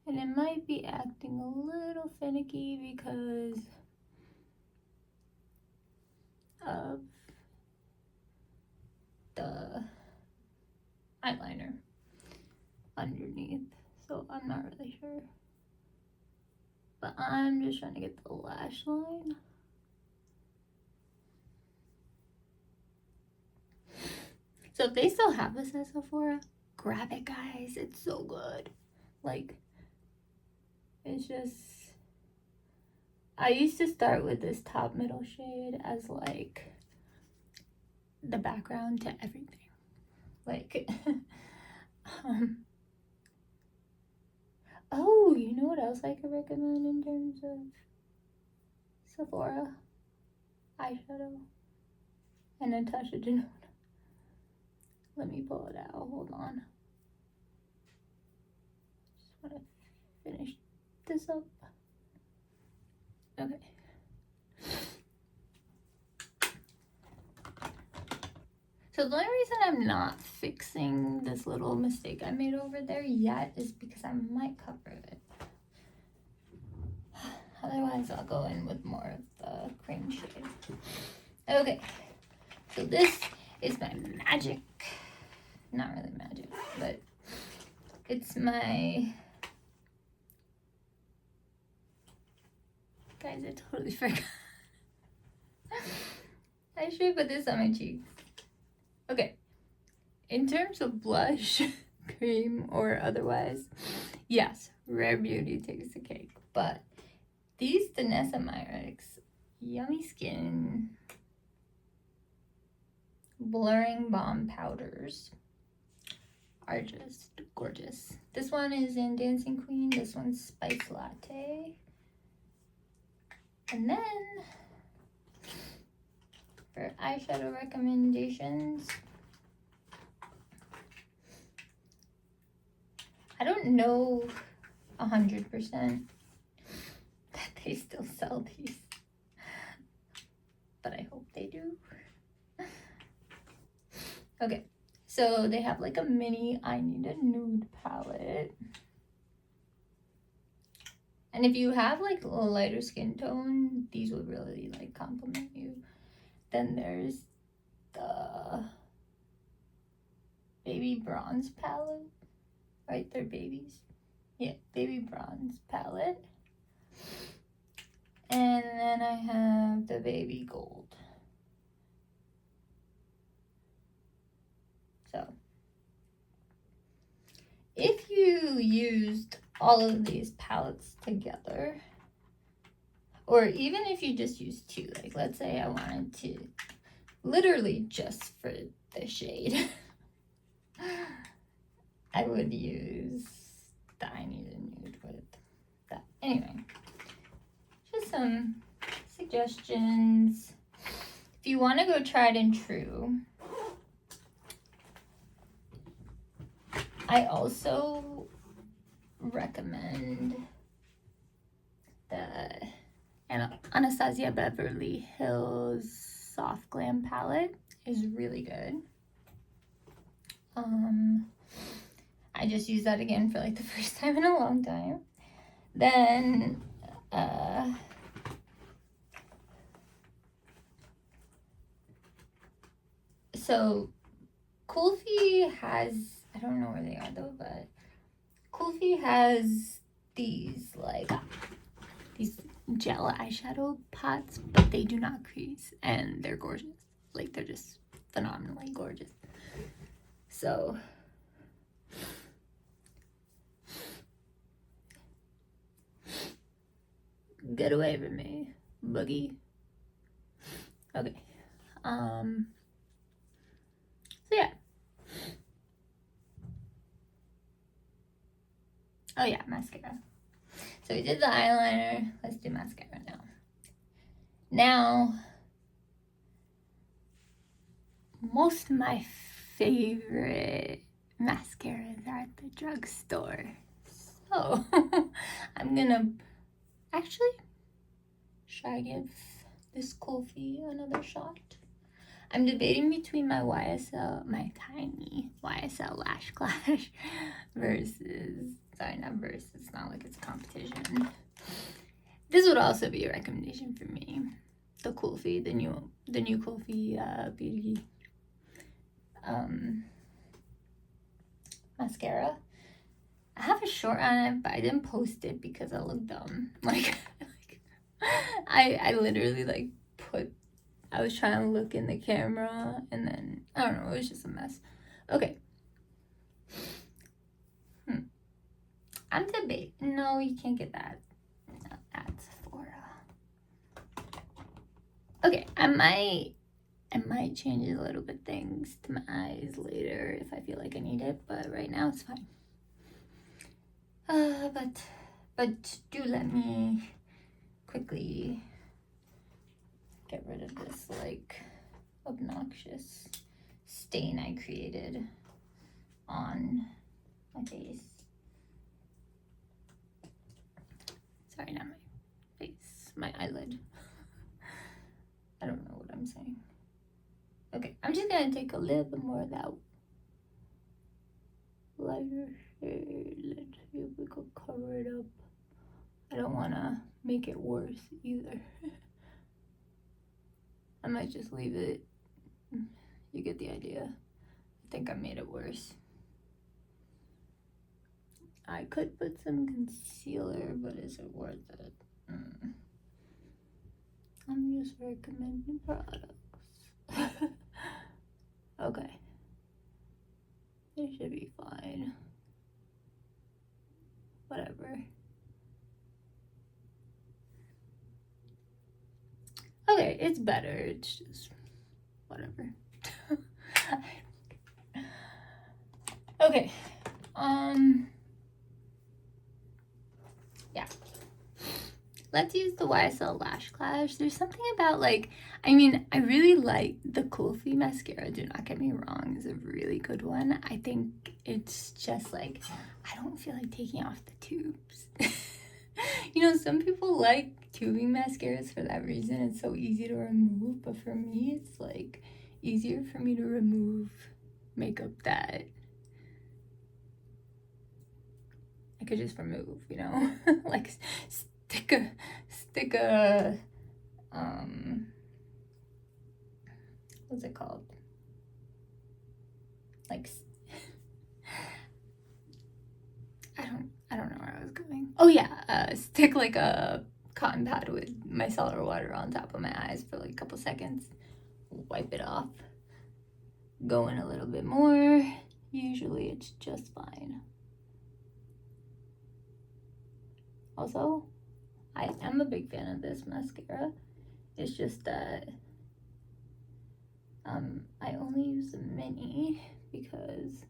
And it might be acting a little finicky because of the eyeliner underneath. So I'm not really sure. But I'm just trying to get the lash line. So if they still have this at Sephora, grab it, guys. It's so good. Like, it's just, I used to start with this top middle shade as like the background to everything. Like, oh, you know what else I could recommend in terms of Sephora eyeshadow? And Natasha Denona. Let me pull it out. Hold on. Just want to finish this up. Okay. So the only reason I'm not fixing this little mistake I made over there yet is because I might cover it. Otherwise, I'll go in with more of the cream shade. Okay. So this is my magic. Not really magic, but it's my... Guys, I totally forgot. I should put this on my cheeks. Okay. In terms of blush, cream, or otherwise, yes, Rare Beauty takes the cake. But these Myrick's Yummy Skin Blurring Balm Powders are just gorgeous. This one is in Dancing Queen. This one's Spice Latte. And then for eyeshadow recommendations, I don't know 100% that they still sell these, but I hope they do. Okay, so they have like a mini I Need a Nude palette. And if you have like a lighter skin tone, these would really like complement you. Then there's the Baby Bronze palette. Right, they're babies. Yeah, Baby Bronze palette. And then I have the Baby Gold. So, if you used all of these palettes together, or even if you just use two, like let's say I wanted to literally just for the shade, I would use the I Need a Nude with that. Anyway, just some suggestions. If you want to go tried and true, I also recommend the Anastasia Beverly Hills Soft Glam palette. Is really good. I just used that again for like the first time in a long time. Then so Kulfi has, I don't know where they are though, but Kulfi has these like these gel eyeshadow pots, but they do not crease and they're gorgeous. Like they're just phenomenally gorgeous. So get away from me, boogie. Okay. So yeah. Oh yeah, mascara. So we did the eyeliner. Let's do mascara now. Now, most of my favorite mascaras are at the drugstore. So I'm gonna actually, should I give this Kulfi another shot? I'm debating between my YSL, my tiny YSL Lash Clash versus, sorry, not versus, it's not like it's a competition. This would also be a recommendation for me. The Kulfi, the new Kulfi Beauty mascara. I have a short on it, but I didn't post it because I look dumb. Like I literally like I was trying to look in the camera and then, I don't know, it was just a mess. Okay. I'm debating. No, you can't get that at Sephora. Okay, I might change a little bit things to my eyes later if I feel like I need it, but right now it's fine. But do let me quickly get rid of this like obnoxious stain I created on my face. Sorry, not my face, my eyelid. I don't know what I'm saying. Okay, I'm just gonna take a little bit more of that lighter shade. Let's see if we could cover it up. I don't wanna make it worse either. I might just leave it. You get the idea. I think I made it worse. I could put some concealer, but is it worth it? I'm just recommending products. Okay. It should be fine. Whatever. Okay, it's better. It's just whatever. Okay. Yeah. Let's use the YSL Lash Clash. There's something about like, I mean, I really like the Kulfi mascara. Do not get me wrong, it's a really good one. I think it's just like, I don't feel like taking off the tubes. You know, some people like tubing mascaras for that reason. It's so easy to remove, but for me, it's like easier for me to remove makeup that I could just remove, you know? Like stick a what's it called? Like I don't know where I was going. Oh yeah, stick like a cotton pad with micellar water on top of my eyes for like a couple seconds. Wipe it off. Go in a little bit more. Usually it's just fine. Also, I am a big fan of this mascara. It's just that I only use the mini because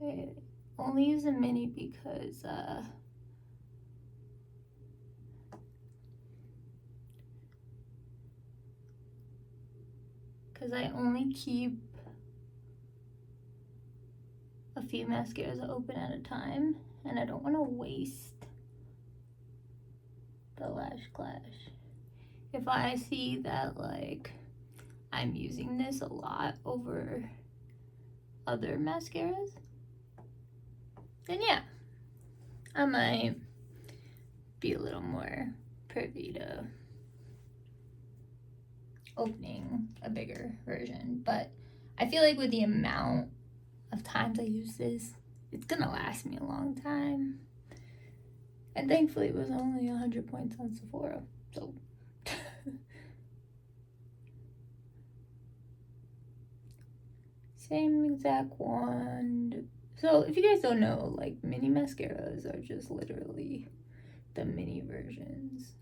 I only use a mini because I only keep a few mascaras open at a time, and I don't want to waste the Lash Clash. If I see that like I'm using this a lot over other mascaras, then yeah, I might be a little more privy to opening a bigger version. But I feel like with the amount of times I use this, it's gonna last me a long time. And thankfully it was only 100 points on Sephora, so. Same exact wand. So if you guys don't know, like, mini mascaras are just literally the mini versions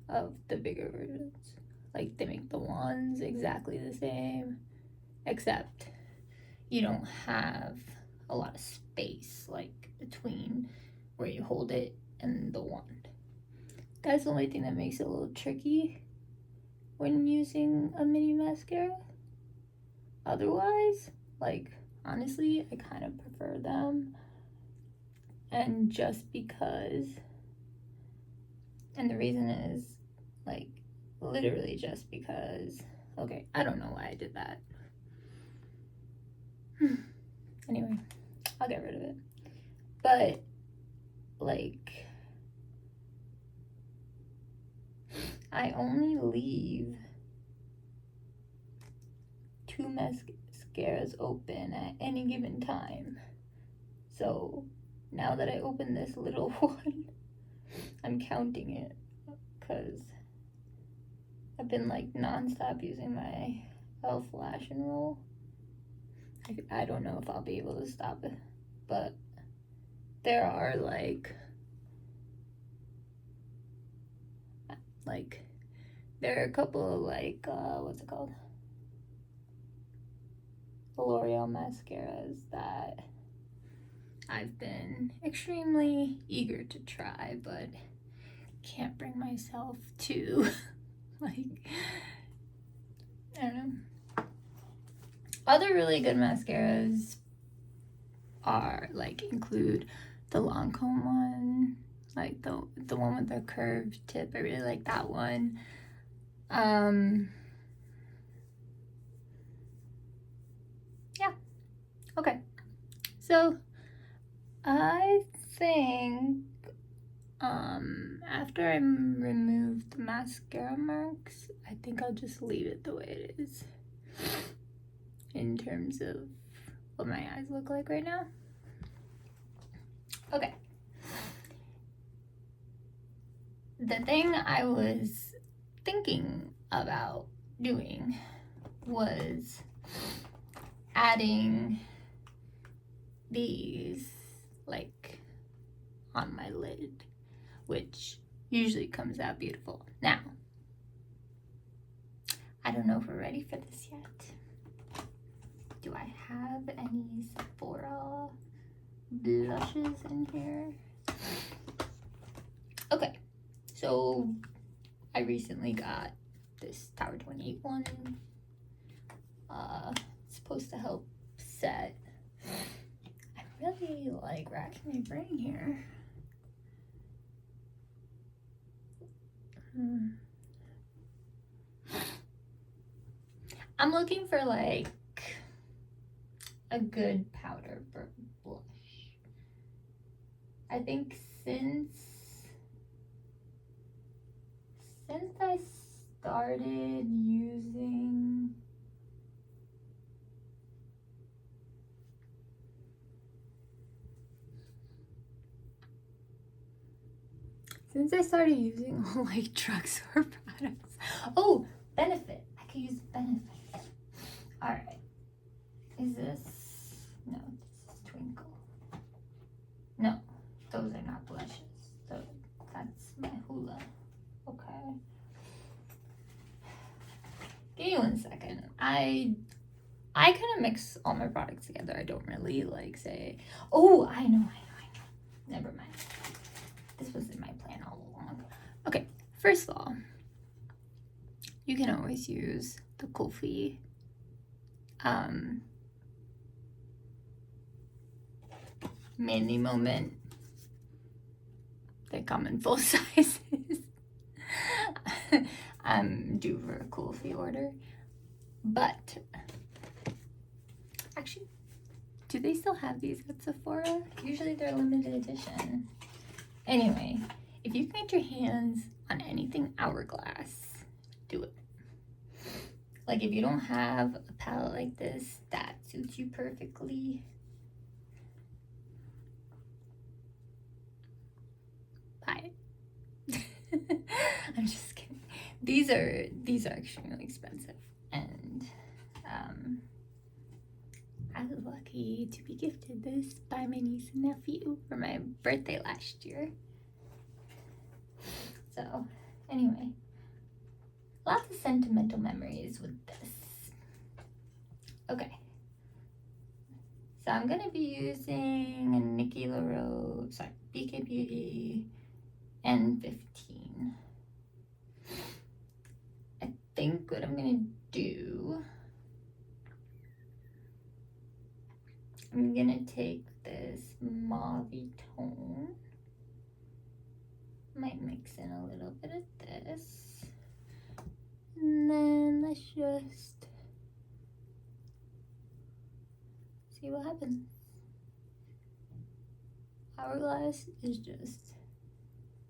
of the bigger versions. Like, they make the wands exactly the same, except you don't have a lot of space, like, between where you hold it and the wand. That's the only thing that makes it a little tricky when using a mini mascara. Otherwise, like, honestly, I kind of prefer them. And just because, and the reason is, like, literally just because, okay, I don't know why I did that. Anyway, I'll get rid of it. But, like, I only leave 2 mascaras open at any given time. So now that I open this little one, I'm counting it because I've been like non-stop using my e.l.f. Lash and Roll. I don't know if I'll be able to stop it, but there are like there are a couple of like what's it called, the L'Oreal mascaras that I've been extremely eager to try, but can't bring myself to like, I don't know. Other really good mascaras are like include the Lancome one, like the one with the curved tip. I really like that one. Yeah. Okay. So I think after I remove the mascara marks, I think I'll just leave it the way it is in terms of what my eyes look like right now. Okay. The thing I was thinking about doing was adding these like on my lid, which usually comes out beautiful. Now, I don't know if we're ready for this yet. Do I have any Sephora blushes in here? Okay, so I recently got this Tower 28 one. It's supposed to help set. I really like racking my brain here. I'm looking for like a good powder blush. I think since I started using all like drugstore products. Oh, Benefit. I could use Benefit. Alright. Is this? No, this is Twinkle. No, those are not blushes. So that's my Hula. Okay. Give me 1 second. I kind of mix all my products together. I don't really like say, oh, I know. Never mind. This was in my plan all along. Okay, first of all, you can always use the Kofi Mehndi Moment. They come in full sizes. I'm due for a Kofi order. But actually, do they still have these at Sephora? Usually they're limited edition. Anyway, if you can get your hands on anything Hourglass, do it. Like, if you don't have a palette like this that suits you perfectly, buy it. I'm just kidding. These are extremely expensive, and I was lucky to be gifted this by my niece and nephew for my birthday last year. So anyway, lots of sentimental memories with this. Okay, so I'm gonna be using a Nikki LaRose, sorry, BK Beauty N15. I think what I'm gonna do, I'm gonna take this mauve tone, might mix in a little bit of this, and then let's just see what happens. Hourglass is just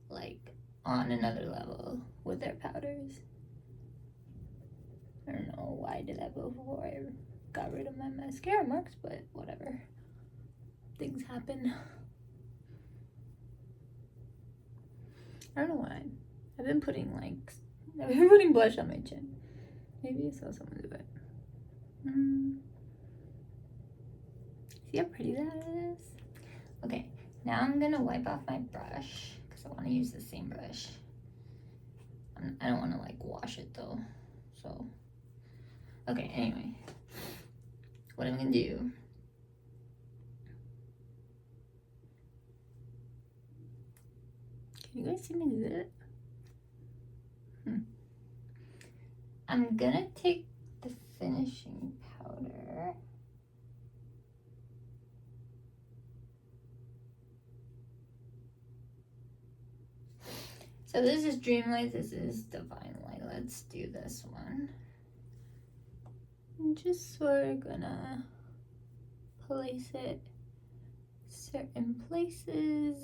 like on another level with their powders. I don't know why I did that before I got rid of my mascara marks, but whatever. Things happen. I don't know why. I've been putting blush on my chin. Maybe I saw someone do it. See how pretty that is? Okay, now I'm gonna wipe off my brush because I want to use the same brush. I don't want to like wash it though, so. Okay, anyway, what I'm gonna do, can you guys see me do that? I'm gonna take the finishing powder. So this is Dreamlight, this is Divine Light. Let's do this one. I'm just sort of gonna place it certain places.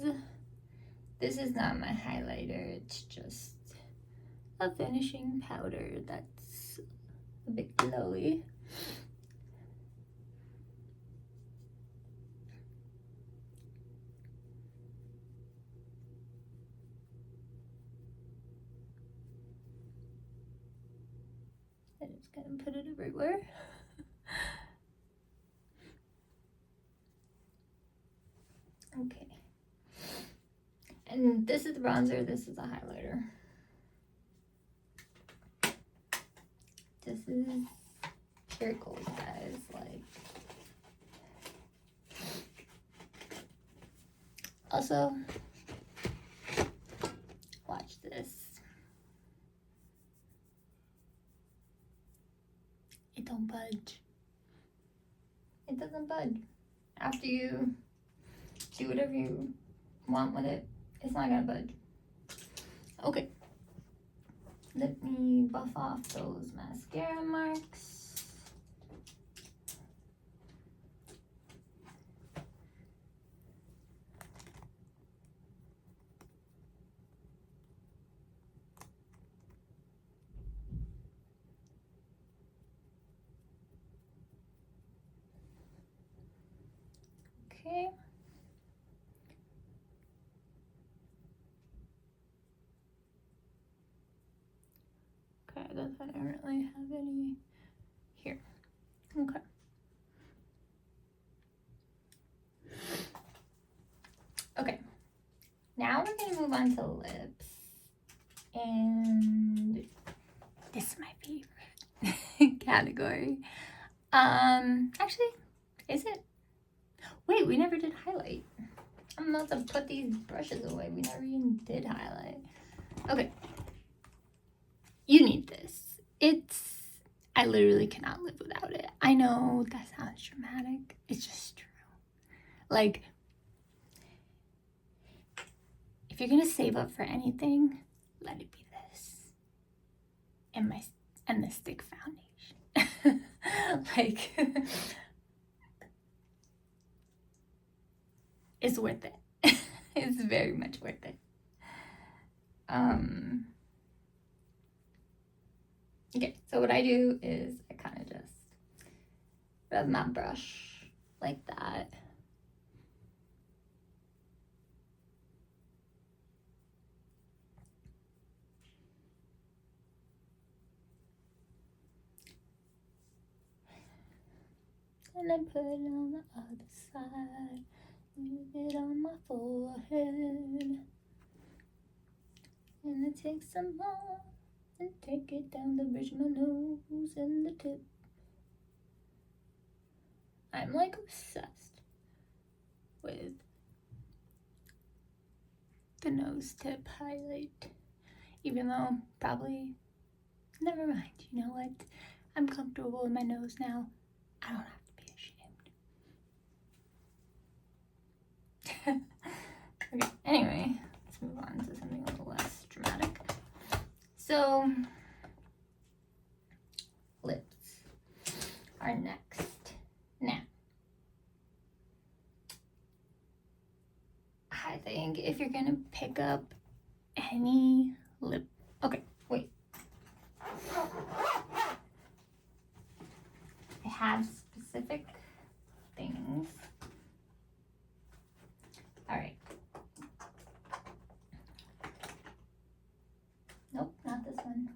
This is not my highlighter, it's just a finishing powder that's a bit glowy. I'm just gonna put it everywhere. Okay. And this is the bronzer, this is a highlighter. This is pure gold, guys. Like, also, watch this. It don't budge. It doesn't budge. After you do whatever you want with it, it's not gonna budge. Okay. Let me buff off those mascara marks. Okay. Okay, I guess I don't really have any here. Okay. Okay. Now we're gonna move on to lips. And this is my favorite category. Actually, is it? Wait, we never did highlight. I'm about to put these brushes away. We never even did highlight. Okay. You need this. I literally cannot live without it. I know that sounds dramatic. It's just true. Like, if you're gonna save up for anything, let it be this. And the stick foundation. Like, it's worth it. It's very much worth it. Okay, so what I do is I kind of just rub my brush like that. and then put it on the other side. Move it on my forehead. And then take some more and take it down the bridge of my nose and the tip. I'm like obsessed with the nose tip highlight, even though probably, never mind, you know what? I'm comfortable with my nose now. I don't have to be ashamed. Okay, anyway, let's move on to something a little less dramatic. So, lips are next. Now, I think if you're gonna pick up any lip, okay, wait. I have specific things. All right. Nope, not this one.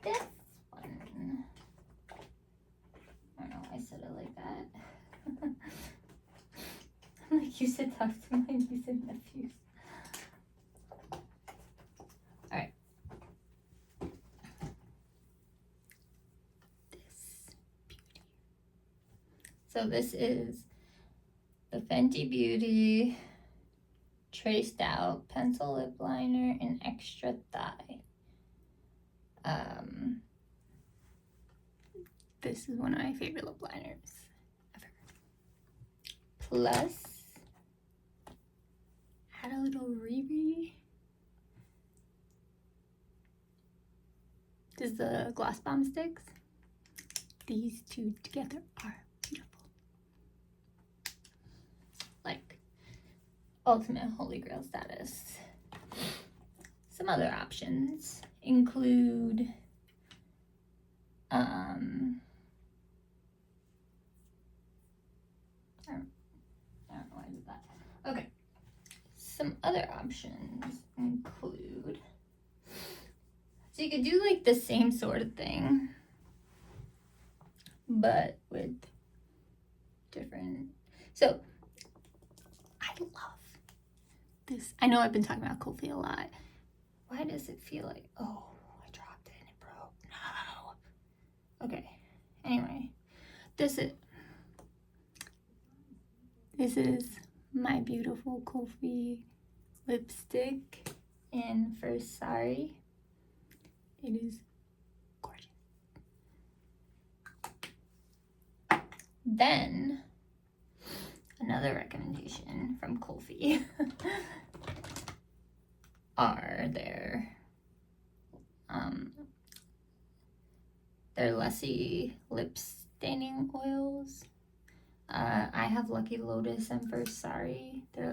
This one. I don't know why I said it like that. Like you said, talk to my niece and nephews. Alright. This beauty. So this is the Fenty Beauty Traced Out Pencil Lip Liner in Extra Thigh. This is one of my favorite lip liners ever. Plus, add a little Riri. This is the Gloss Bomb sticks. These two together are beautiful. Like, ultimate holy grail status. Some other options include I don't know why I did that. Okay. Some other options include, so you could do like the same sort of thing, but with different, so I love this. I know I've been talking about Kofi a lot. Why does it feel like, oh, I dropped it and it broke? No. Okay. Anyway, this is my beautiful Kofi lipstick in First Sorry. It is gorgeous. Then, another recommendation from Kofi are their Lussie lip staining oils. I have Lucky Lotus and First Sorry. They're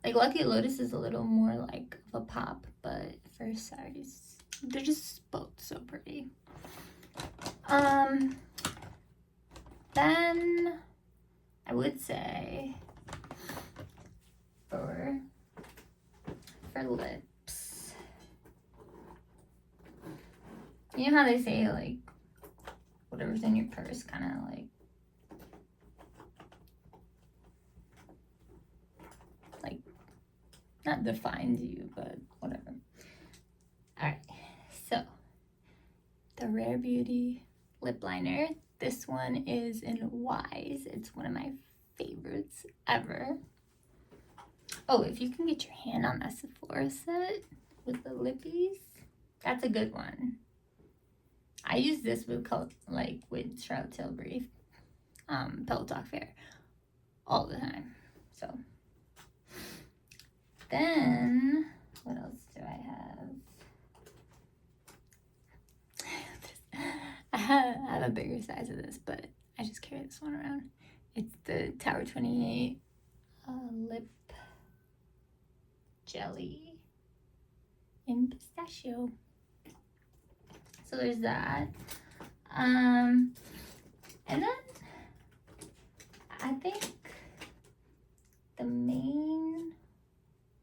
like Lucky Lotus is a little more like of a pop, but First Sorry's, they're just both so pretty. Then I would say for lips, you know how they say like whatever's in your purse kind of like not defines you, but whatever. Alright, so the Rare Beauty lip liner. This one is in Wise. It's one of my favorites ever. Oh, if you can get your hand on that Sephora set with the lippies, that's a good one. I use this with Charlotte Tilbury, Pillow Talk Fair all the time. So then, what else do I have? I have a bigger size of this, but I just carry this one around. It's the Tower 28 lip jelly in pistachio. So there's that. And then I think the main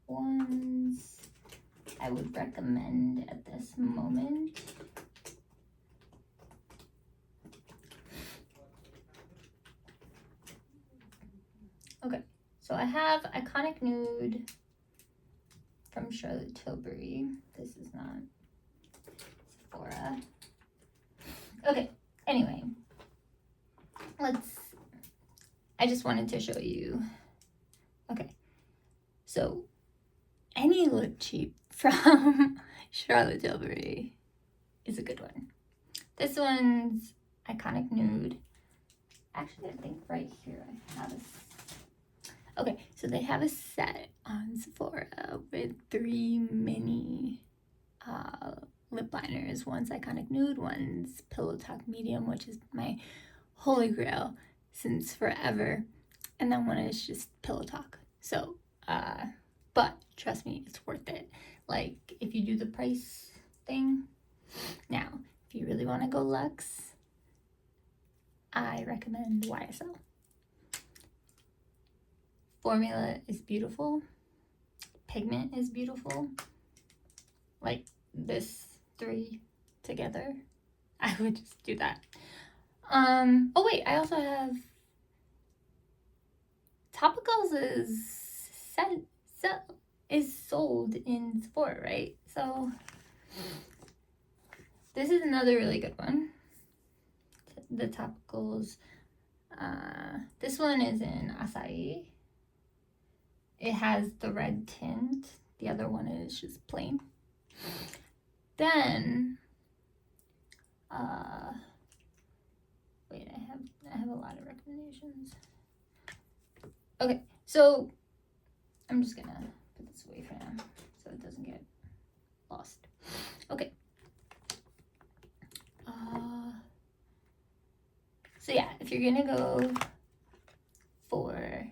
ones I would recommend at this moment So I have Iconic Nude from Charlotte Tilbury. This is not Sephora. Okay, anyway. I just wanted to show you. Okay, so any lip cheap from Charlotte Tilbury is a good one. This one's Iconic Nude. Actually, I think right here I have a... Okay, so they have a set on Sephora with 3 mini lip liners. One's Iconic Nude, one's Pillow Talk Medium, which is my holy grail since forever. And then one is just Pillow Talk. So, but trust me, it's worth it. Like, if you do the price thing. Now, if you really want to go luxe, I recommend YSL. Formula is beautiful. Pigment is beautiful. Like this 3 together. I would just do that. Oh wait, I also have Topicals is sold in Sephora, right? So this is another really good one. The Topicals. This one is in acai. It has the red tint. The other one is just plain. Then, wait, I have a lot of recommendations. Okay, so I'm just gonna put this away for now so it doesn't get lost. Okay. So yeah, if you're gonna go for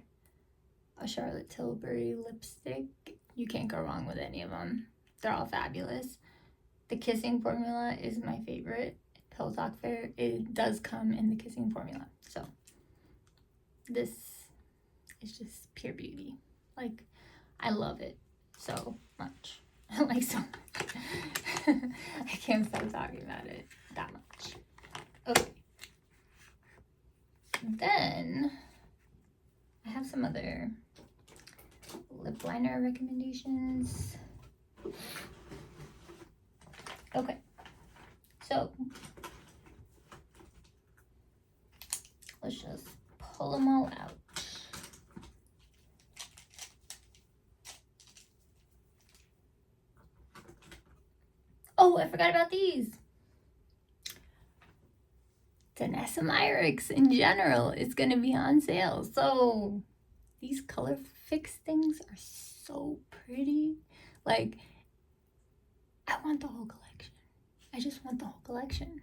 a Charlotte Tilbury lipstick, you can't go wrong with any of them. They're all fabulous. The Kissing formula is my favorite. Pillow Talk Fair, it does come in the Kissing formula. So this is just pure beauty. Like, I love it so much. Like, so much. I can't stop talking about it that much. Okay. Then I have some other lip liner recommendations. Okay, so let's just pull them all out. Oh, I forgot about these. Denessa in general is going to be on sale. So these ColorFix things are so pretty. Like, I want the whole collection. I just want the whole collection.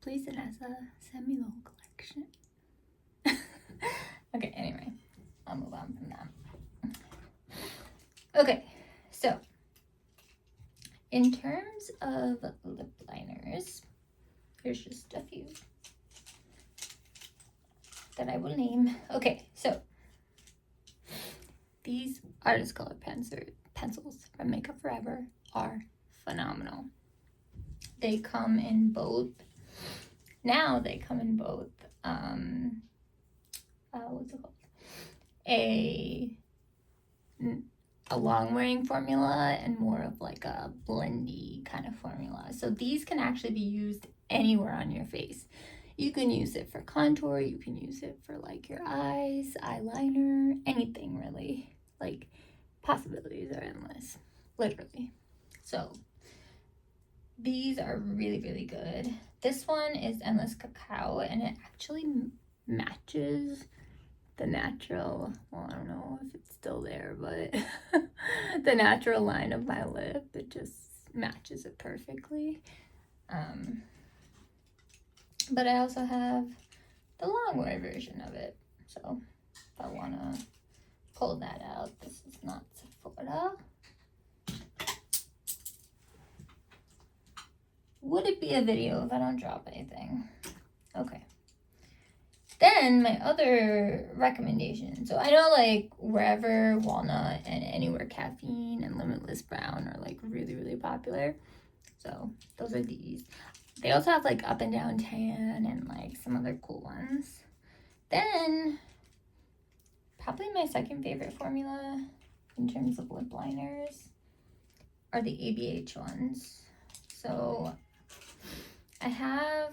Please, Denessa, send me the whole collection. Okay, anyway, I'll move on from that. Okay, so in terms of lip liners, here's just a few that I will name. Okay, so these Artist Color pencils from Makeup Forever are phenomenal. They come in both, now they come in both, what's it called? A long wearing formula and more of like a blendy kind of formula. So these can actually be used anywhere on your face. You can use it for contour, you can use it for like your eyes, eyeliner, anything really. Like, possibilities are endless, literally. So these are really, really good. This one is Endless Cacao, and it actually matches the natural, well, I don't know if it's still there, but the natural line of my lip. It just matches it perfectly. But I also have the long wear version of it. So if I want to pull that out, this is not Sephora. Would it be a video if I don't drop anything? Okay. Then my other recommendation. So I know like Wherever Walnut and Anywhere Caffeine and Limitless Brown are like really, really popular. So those are these. They also have like Up and Down Tan and like some other cool ones. Then Probably my second favorite formula in terms of lip liners are the ABH ones. So I have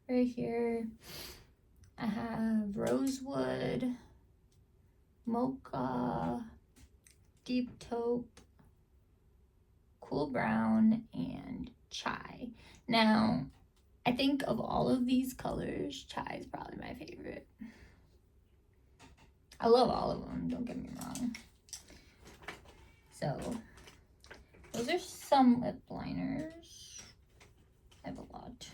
right here, I have Rosewood, Mocha, Deep Taupe, Cool Brown, and Chai. Now, I think of all of these colors, Chai is probably my favorite. I love all of them, don't get me wrong. So, those are some lip liners. I have a lot.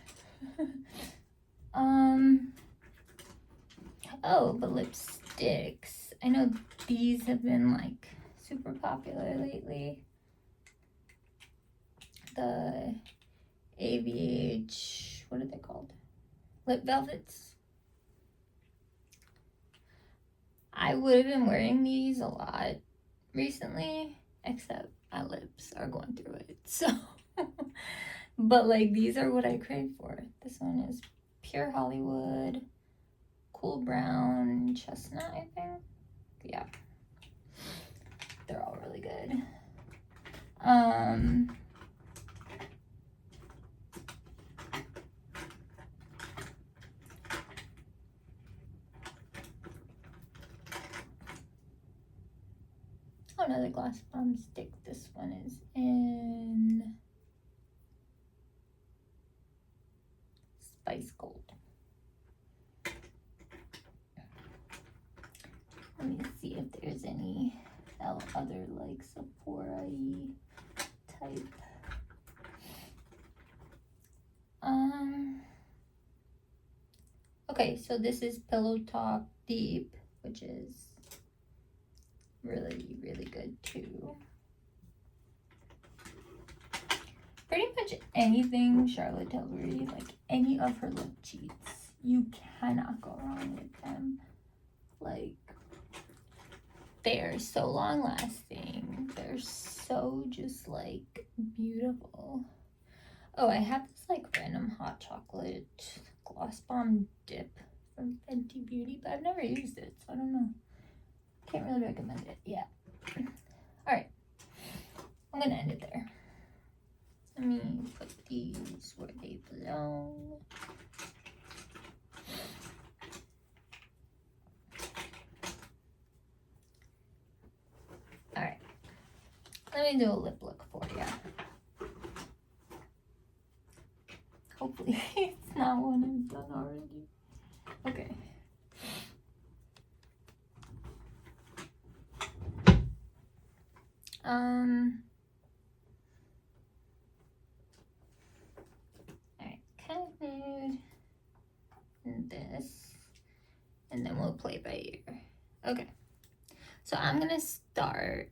Oh, but lipsticks. I know these have been like super popular lately. The ABH, what are they called? Lip velvets. I would have been wearing these a lot recently, except my lips are going through it. So, but like these are what I crave for. This one is Pure Hollywood, Cool Brown, Chestnut, I think. Yeah, they're all really good. Oh, another Gloss Bomb stick. This one is in Spice Gold. Let me see if there's any other like Sephora-y type. Okay, so this is Pillow Talk Deep, which is really, really good too. Pretty much anything Charlotte Tilbury, like any of her lip cheats, you cannot go wrong with them. Like, they're so long lasting. They're so just like beautiful. Oh, I have this like random hot chocolate gloss bomb dip from Fenty Beauty, but I've never used it, so I don't know. Can't really recommend it. Yeah. Alright. I'm gonna end it there. Let me put these where they belong. Alright. Let me do a lip look for you. Hopefully it's not one I've done already. Okay. Alright, kind of nude. And this. And then we'll play by ear. Okay. So I'm gonna start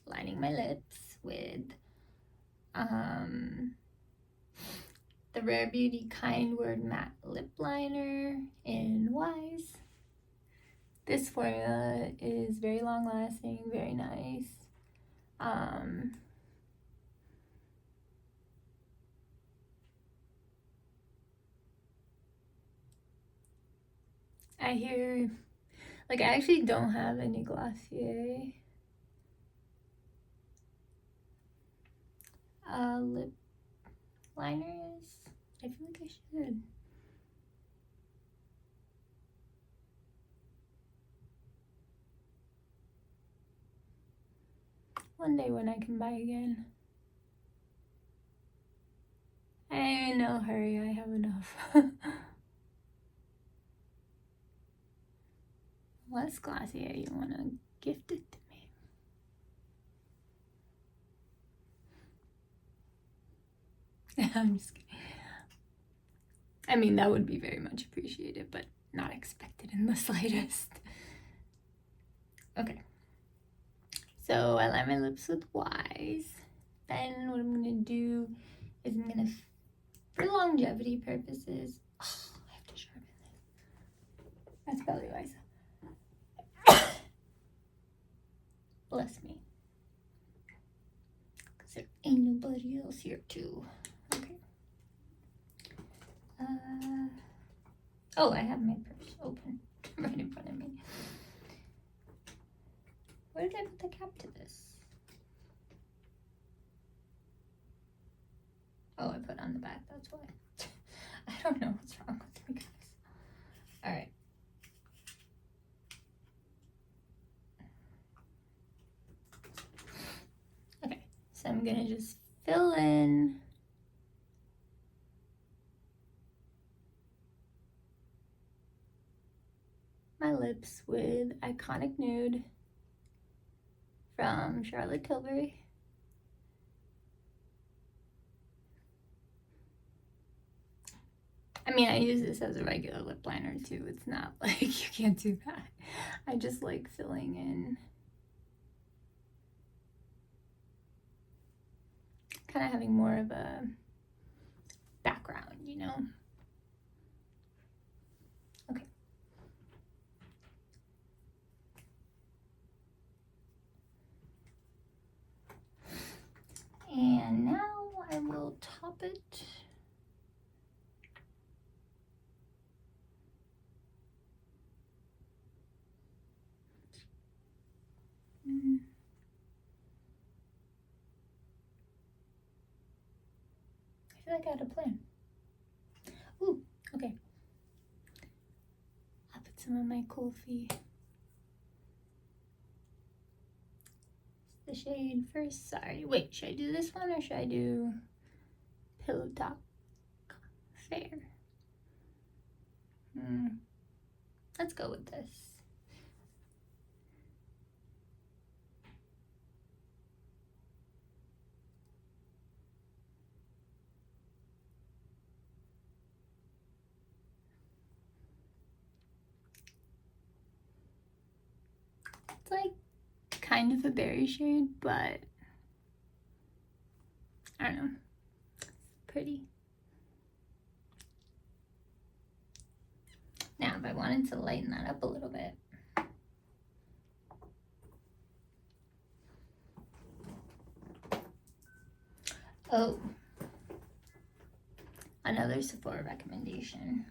lining my lips with the Rare Beauty Kind Word Matte Lip Liner in Wise. This formula is very long lasting, very nice. I hear, like, I actually don't have any Glossier lip liners. I feel like I should. One day when I can buy again. In no hurry, I have enough. What's Glossier? You want to gift it to me? I'm just kidding. I mean, that would be very much appreciated, but not expected in the slightest. Okay. So I line my lips with Wise. Then what I'm going to do is I'm going to, for longevity purposes, I have to sharpen this. That's probably wise. Bless me. Because there ain't nobody else here too. Okay. Oh, I have my purse open. right in front of me. Where did I put the cap to this? Oh, I put it on the back, that's why. I don't know what's wrong with me, guys. Alright. Okay, so I'm gonna just fill in my lips with Iconic Nude from Charlotte Tilbury. I mean, I use this as a regular lip liner too. It's not like you can't do that. I just like filling in, kind of having more of a background, you know? Okay. And now I will top it. I feel like I had a plan. Ooh, okay. I'll put some of my Kulfi. The shade first. Sorry. Wait, should I do this one or should I do Pillow Talk Fair? Let's go with this. It's like kind of a berry shade, but I don't know. It's pretty. Now, if I wanted to lighten that up a little bit, oh, another Sephora recommendation.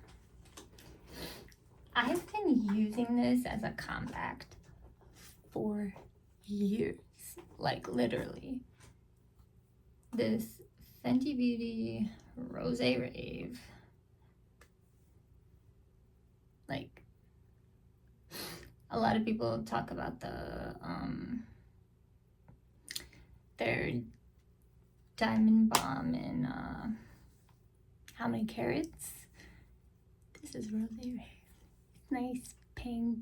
I've been using this as a compact for years, like literally. This Fenty Beauty Rose Rave. Like, a lot of people talk about the their Diamond Balm and How Many Carats. This is Rose Rave. It's nice pink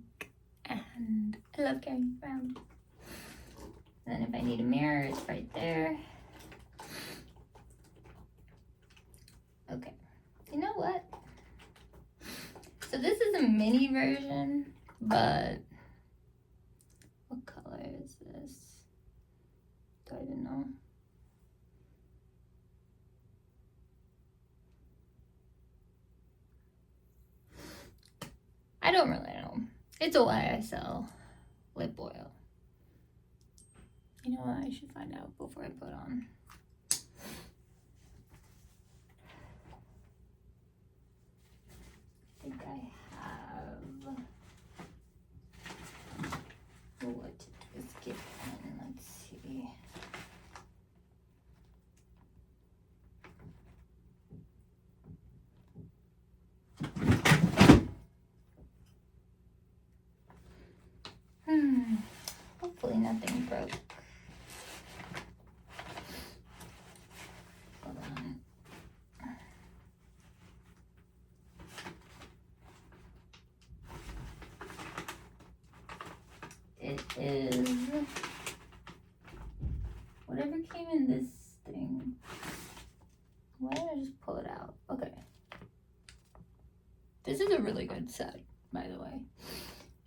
and I love carrying it around. And then if I need a mirror, it's right there. Okay, you know what? So this is a mini version, but what color is this? Do I even know? I don't really know. It's a YSL lip oil. You know what? I should find out before I put on. I think I have what is given. Let's see. Hopefully nothing broke. Hold on. It is whatever came in this thing. Why did I just pull it out? Okay. This is a really good set, by the way.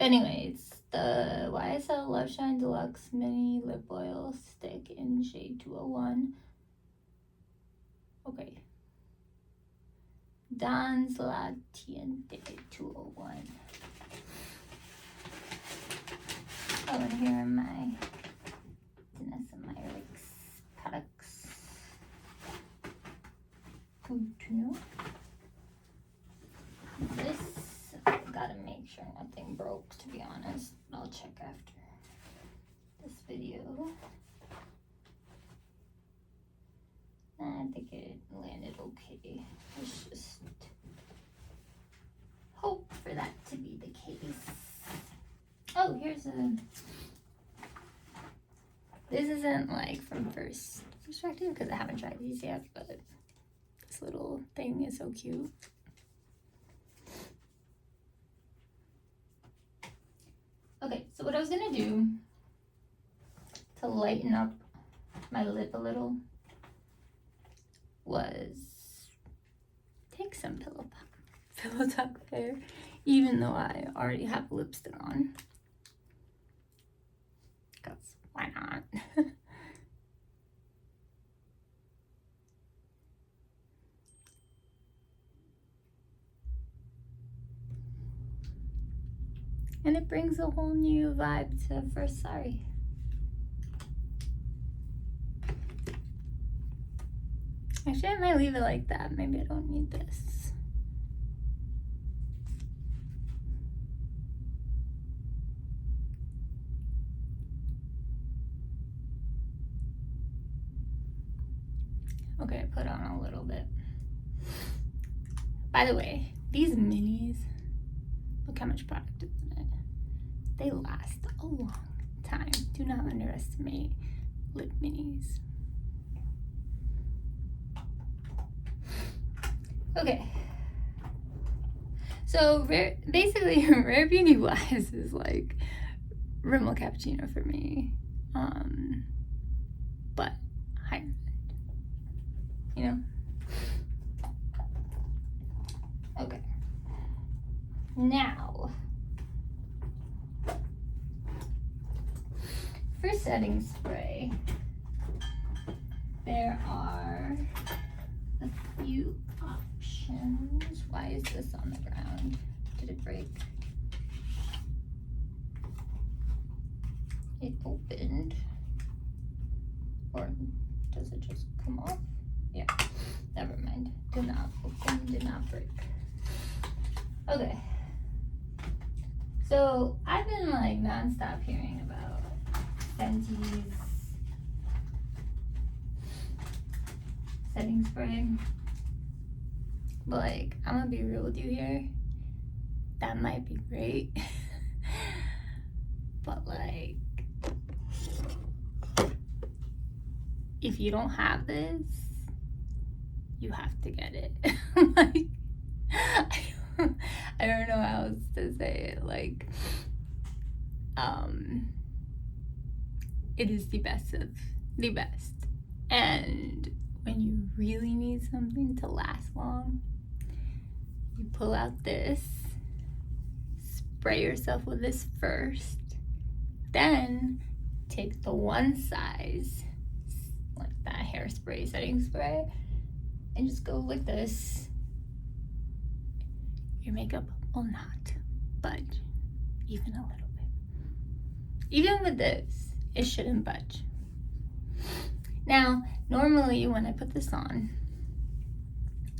Anyways, the YSL Love Shine Deluxe Mini Lip Oil Stick in shade 201. Okay. Dans La Tiente 201. Oh, and here are my Vanessa Meyerix products. Good to know. This, I gotta make sure nothing broke, to be honest. I'll check after this video. I think it landed okay. Let's just hope for that to be the case. Oh, here's a... This isn't like from first perspective because I haven't tried these yet, but this little thing is so cute. Okay, so what I was gonna do to lighten up my lip a little was take some pillow talk there, even though I already have lipstick on. Because why not? And it brings a whole new vibe to First Sorry. Actually, I might leave it like that. Maybe I don't need this. Okay, I put on a little bit. By the way, these minis, look how much product is in it. They last a long time. Do not underestimate lip minis. Okay. So basically, Rare Beauty wise is like Rimmel Cappuccino for me. But higher end. You know? Okay. Now, for setting spray, there are a few options. Why is this on the ground? Did it break? It opened. Or does it just come off? Yeah, never mind. Did not open, did not break. Okay. So I've been like non-stop hearing about Fenty's setting spray. But like, I'm gonna be real with you here. That might be great. But like, if you don't have this, you have to get it. Like, I don't know how else to say it. Like, it is the best of the best. And when you really need something to last long, you pull out this, spray yourself with this first, then take the one size, like that hairspray setting spray, and just go like this. Your makeup will not budge even a little bit. Even with this, it shouldn't budge. Now, normally when I put this on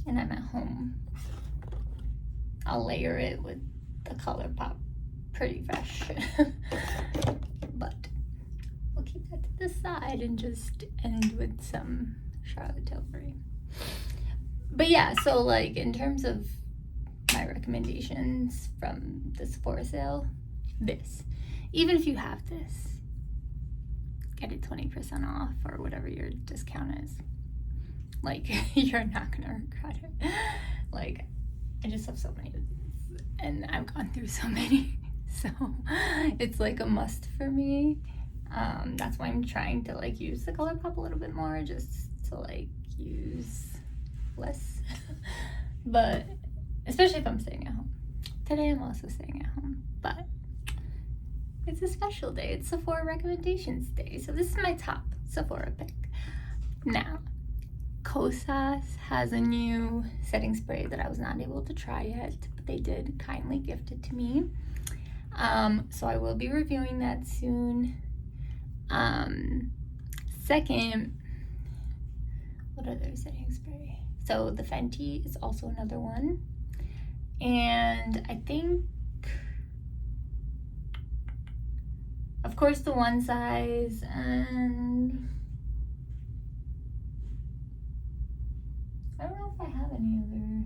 and I'm at home, I'll layer it with the ColourPop Pretty Fresh. But we'll keep that to the side and just end with some Charlotte Tilbury. But yeah, so like in terms of my recommendations from the Sephora sale, this. Even if you have this, get it 20% off or whatever your discount is. Like, you're not gonna regret it. Like, I just have so many of these and I've gone through so many. So it's like a must for me. That's why I'm trying to like use the ColourPop a little bit more, just to like use less. But especially if I'm staying at home. Today I'm also staying at home, but it's a special day. It's Sephora Recommendations Day. So this is my top Sephora pick. Now, K.I.S.S.I.N.G has a new setting spray that I was not able to try yet, but they did kindly gift it to me. So I will be reviewing that soon. Second, what other setting spray? So the Fenty is also another one. And I think course, the one size, and I don't know if I have any other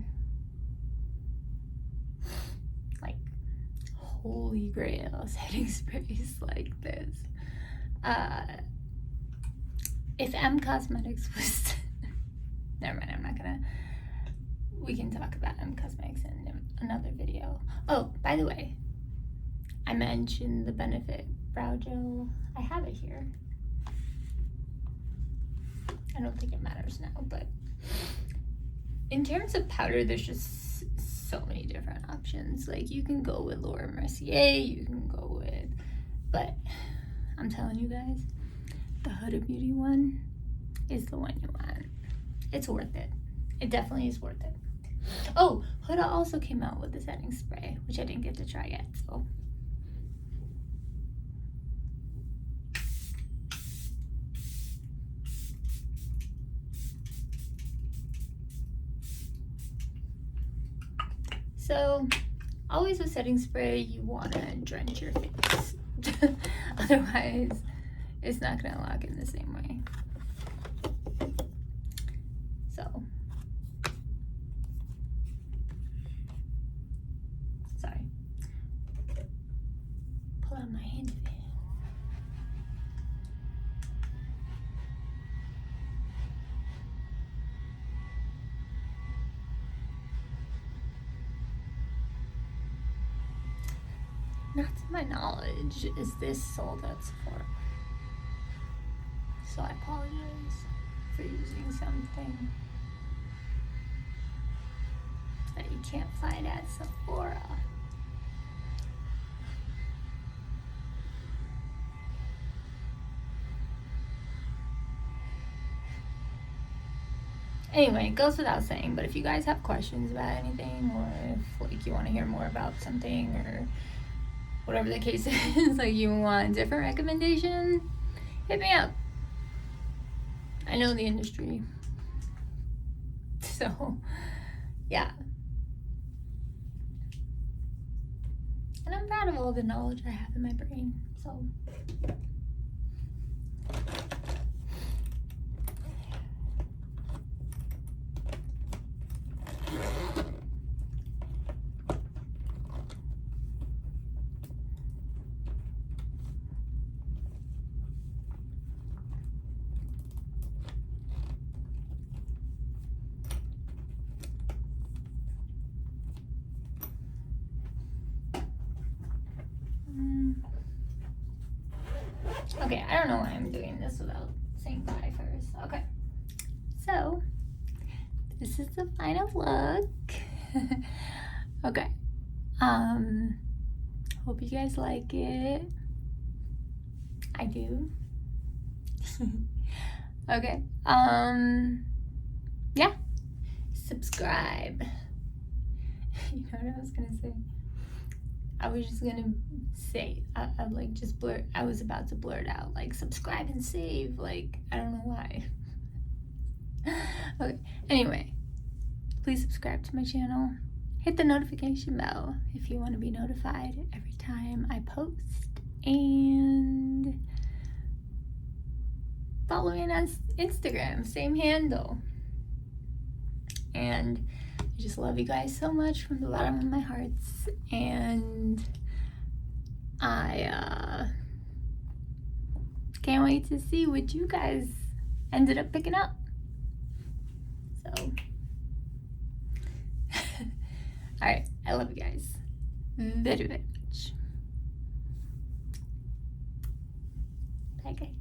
like holy grail setting sprays like this. If M Cosmetics was never mind, I'm not gonna, we can talk about M Cosmetics in another video. Oh, by the way, I mentioned the Benefit Brow Gel. I have it here. I don't think it matters now, but in terms of powder, there's just so many different options. Like, you can go with Laura Mercier, you can go with, but I'm telling you guys, the Huda Beauty one is the one you want. It's worth it. It definitely is worth it. Oh, Huda also came out with the setting spray, which I didn't get to try yet, so. So, always with setting spray, you want to drench your face. Otherwise, it's not going to lock in the same way. So, sorry. Pull out my hand fan. Not to my knowledge is this sold at Sephora. So I apologize for using something that you can't find at Sephora. Anyway, it goes without saying, but if you guys have questions about anything, or if like you want to hear more about something, or whatever the case is, like you want a different recommendation, hit me up. I know the industry. So, yeah. And I'm proud of all the knowledge I have in my brain, so. Okay, I don't know why I'm doing this without saying bye first. Okay, so this is the final look. Okay, hope you guys like it. I do. Okay, yeah, subscribe. You know what I was gonna say? I was just gonna say, I like just blur, I was about to blurt out, like, subscribe and save, like, I don't know why. Okay, anyway, please subscribe to my channel. Hit the notification bell if you want to be notified every time I post. And follow me on Instagram, same handle. And I just love you guys so much from the bottom of my heart, and I can't wait to see what you guys ended up picking up. So, alright, I love you guys very, very much. Bye, guys.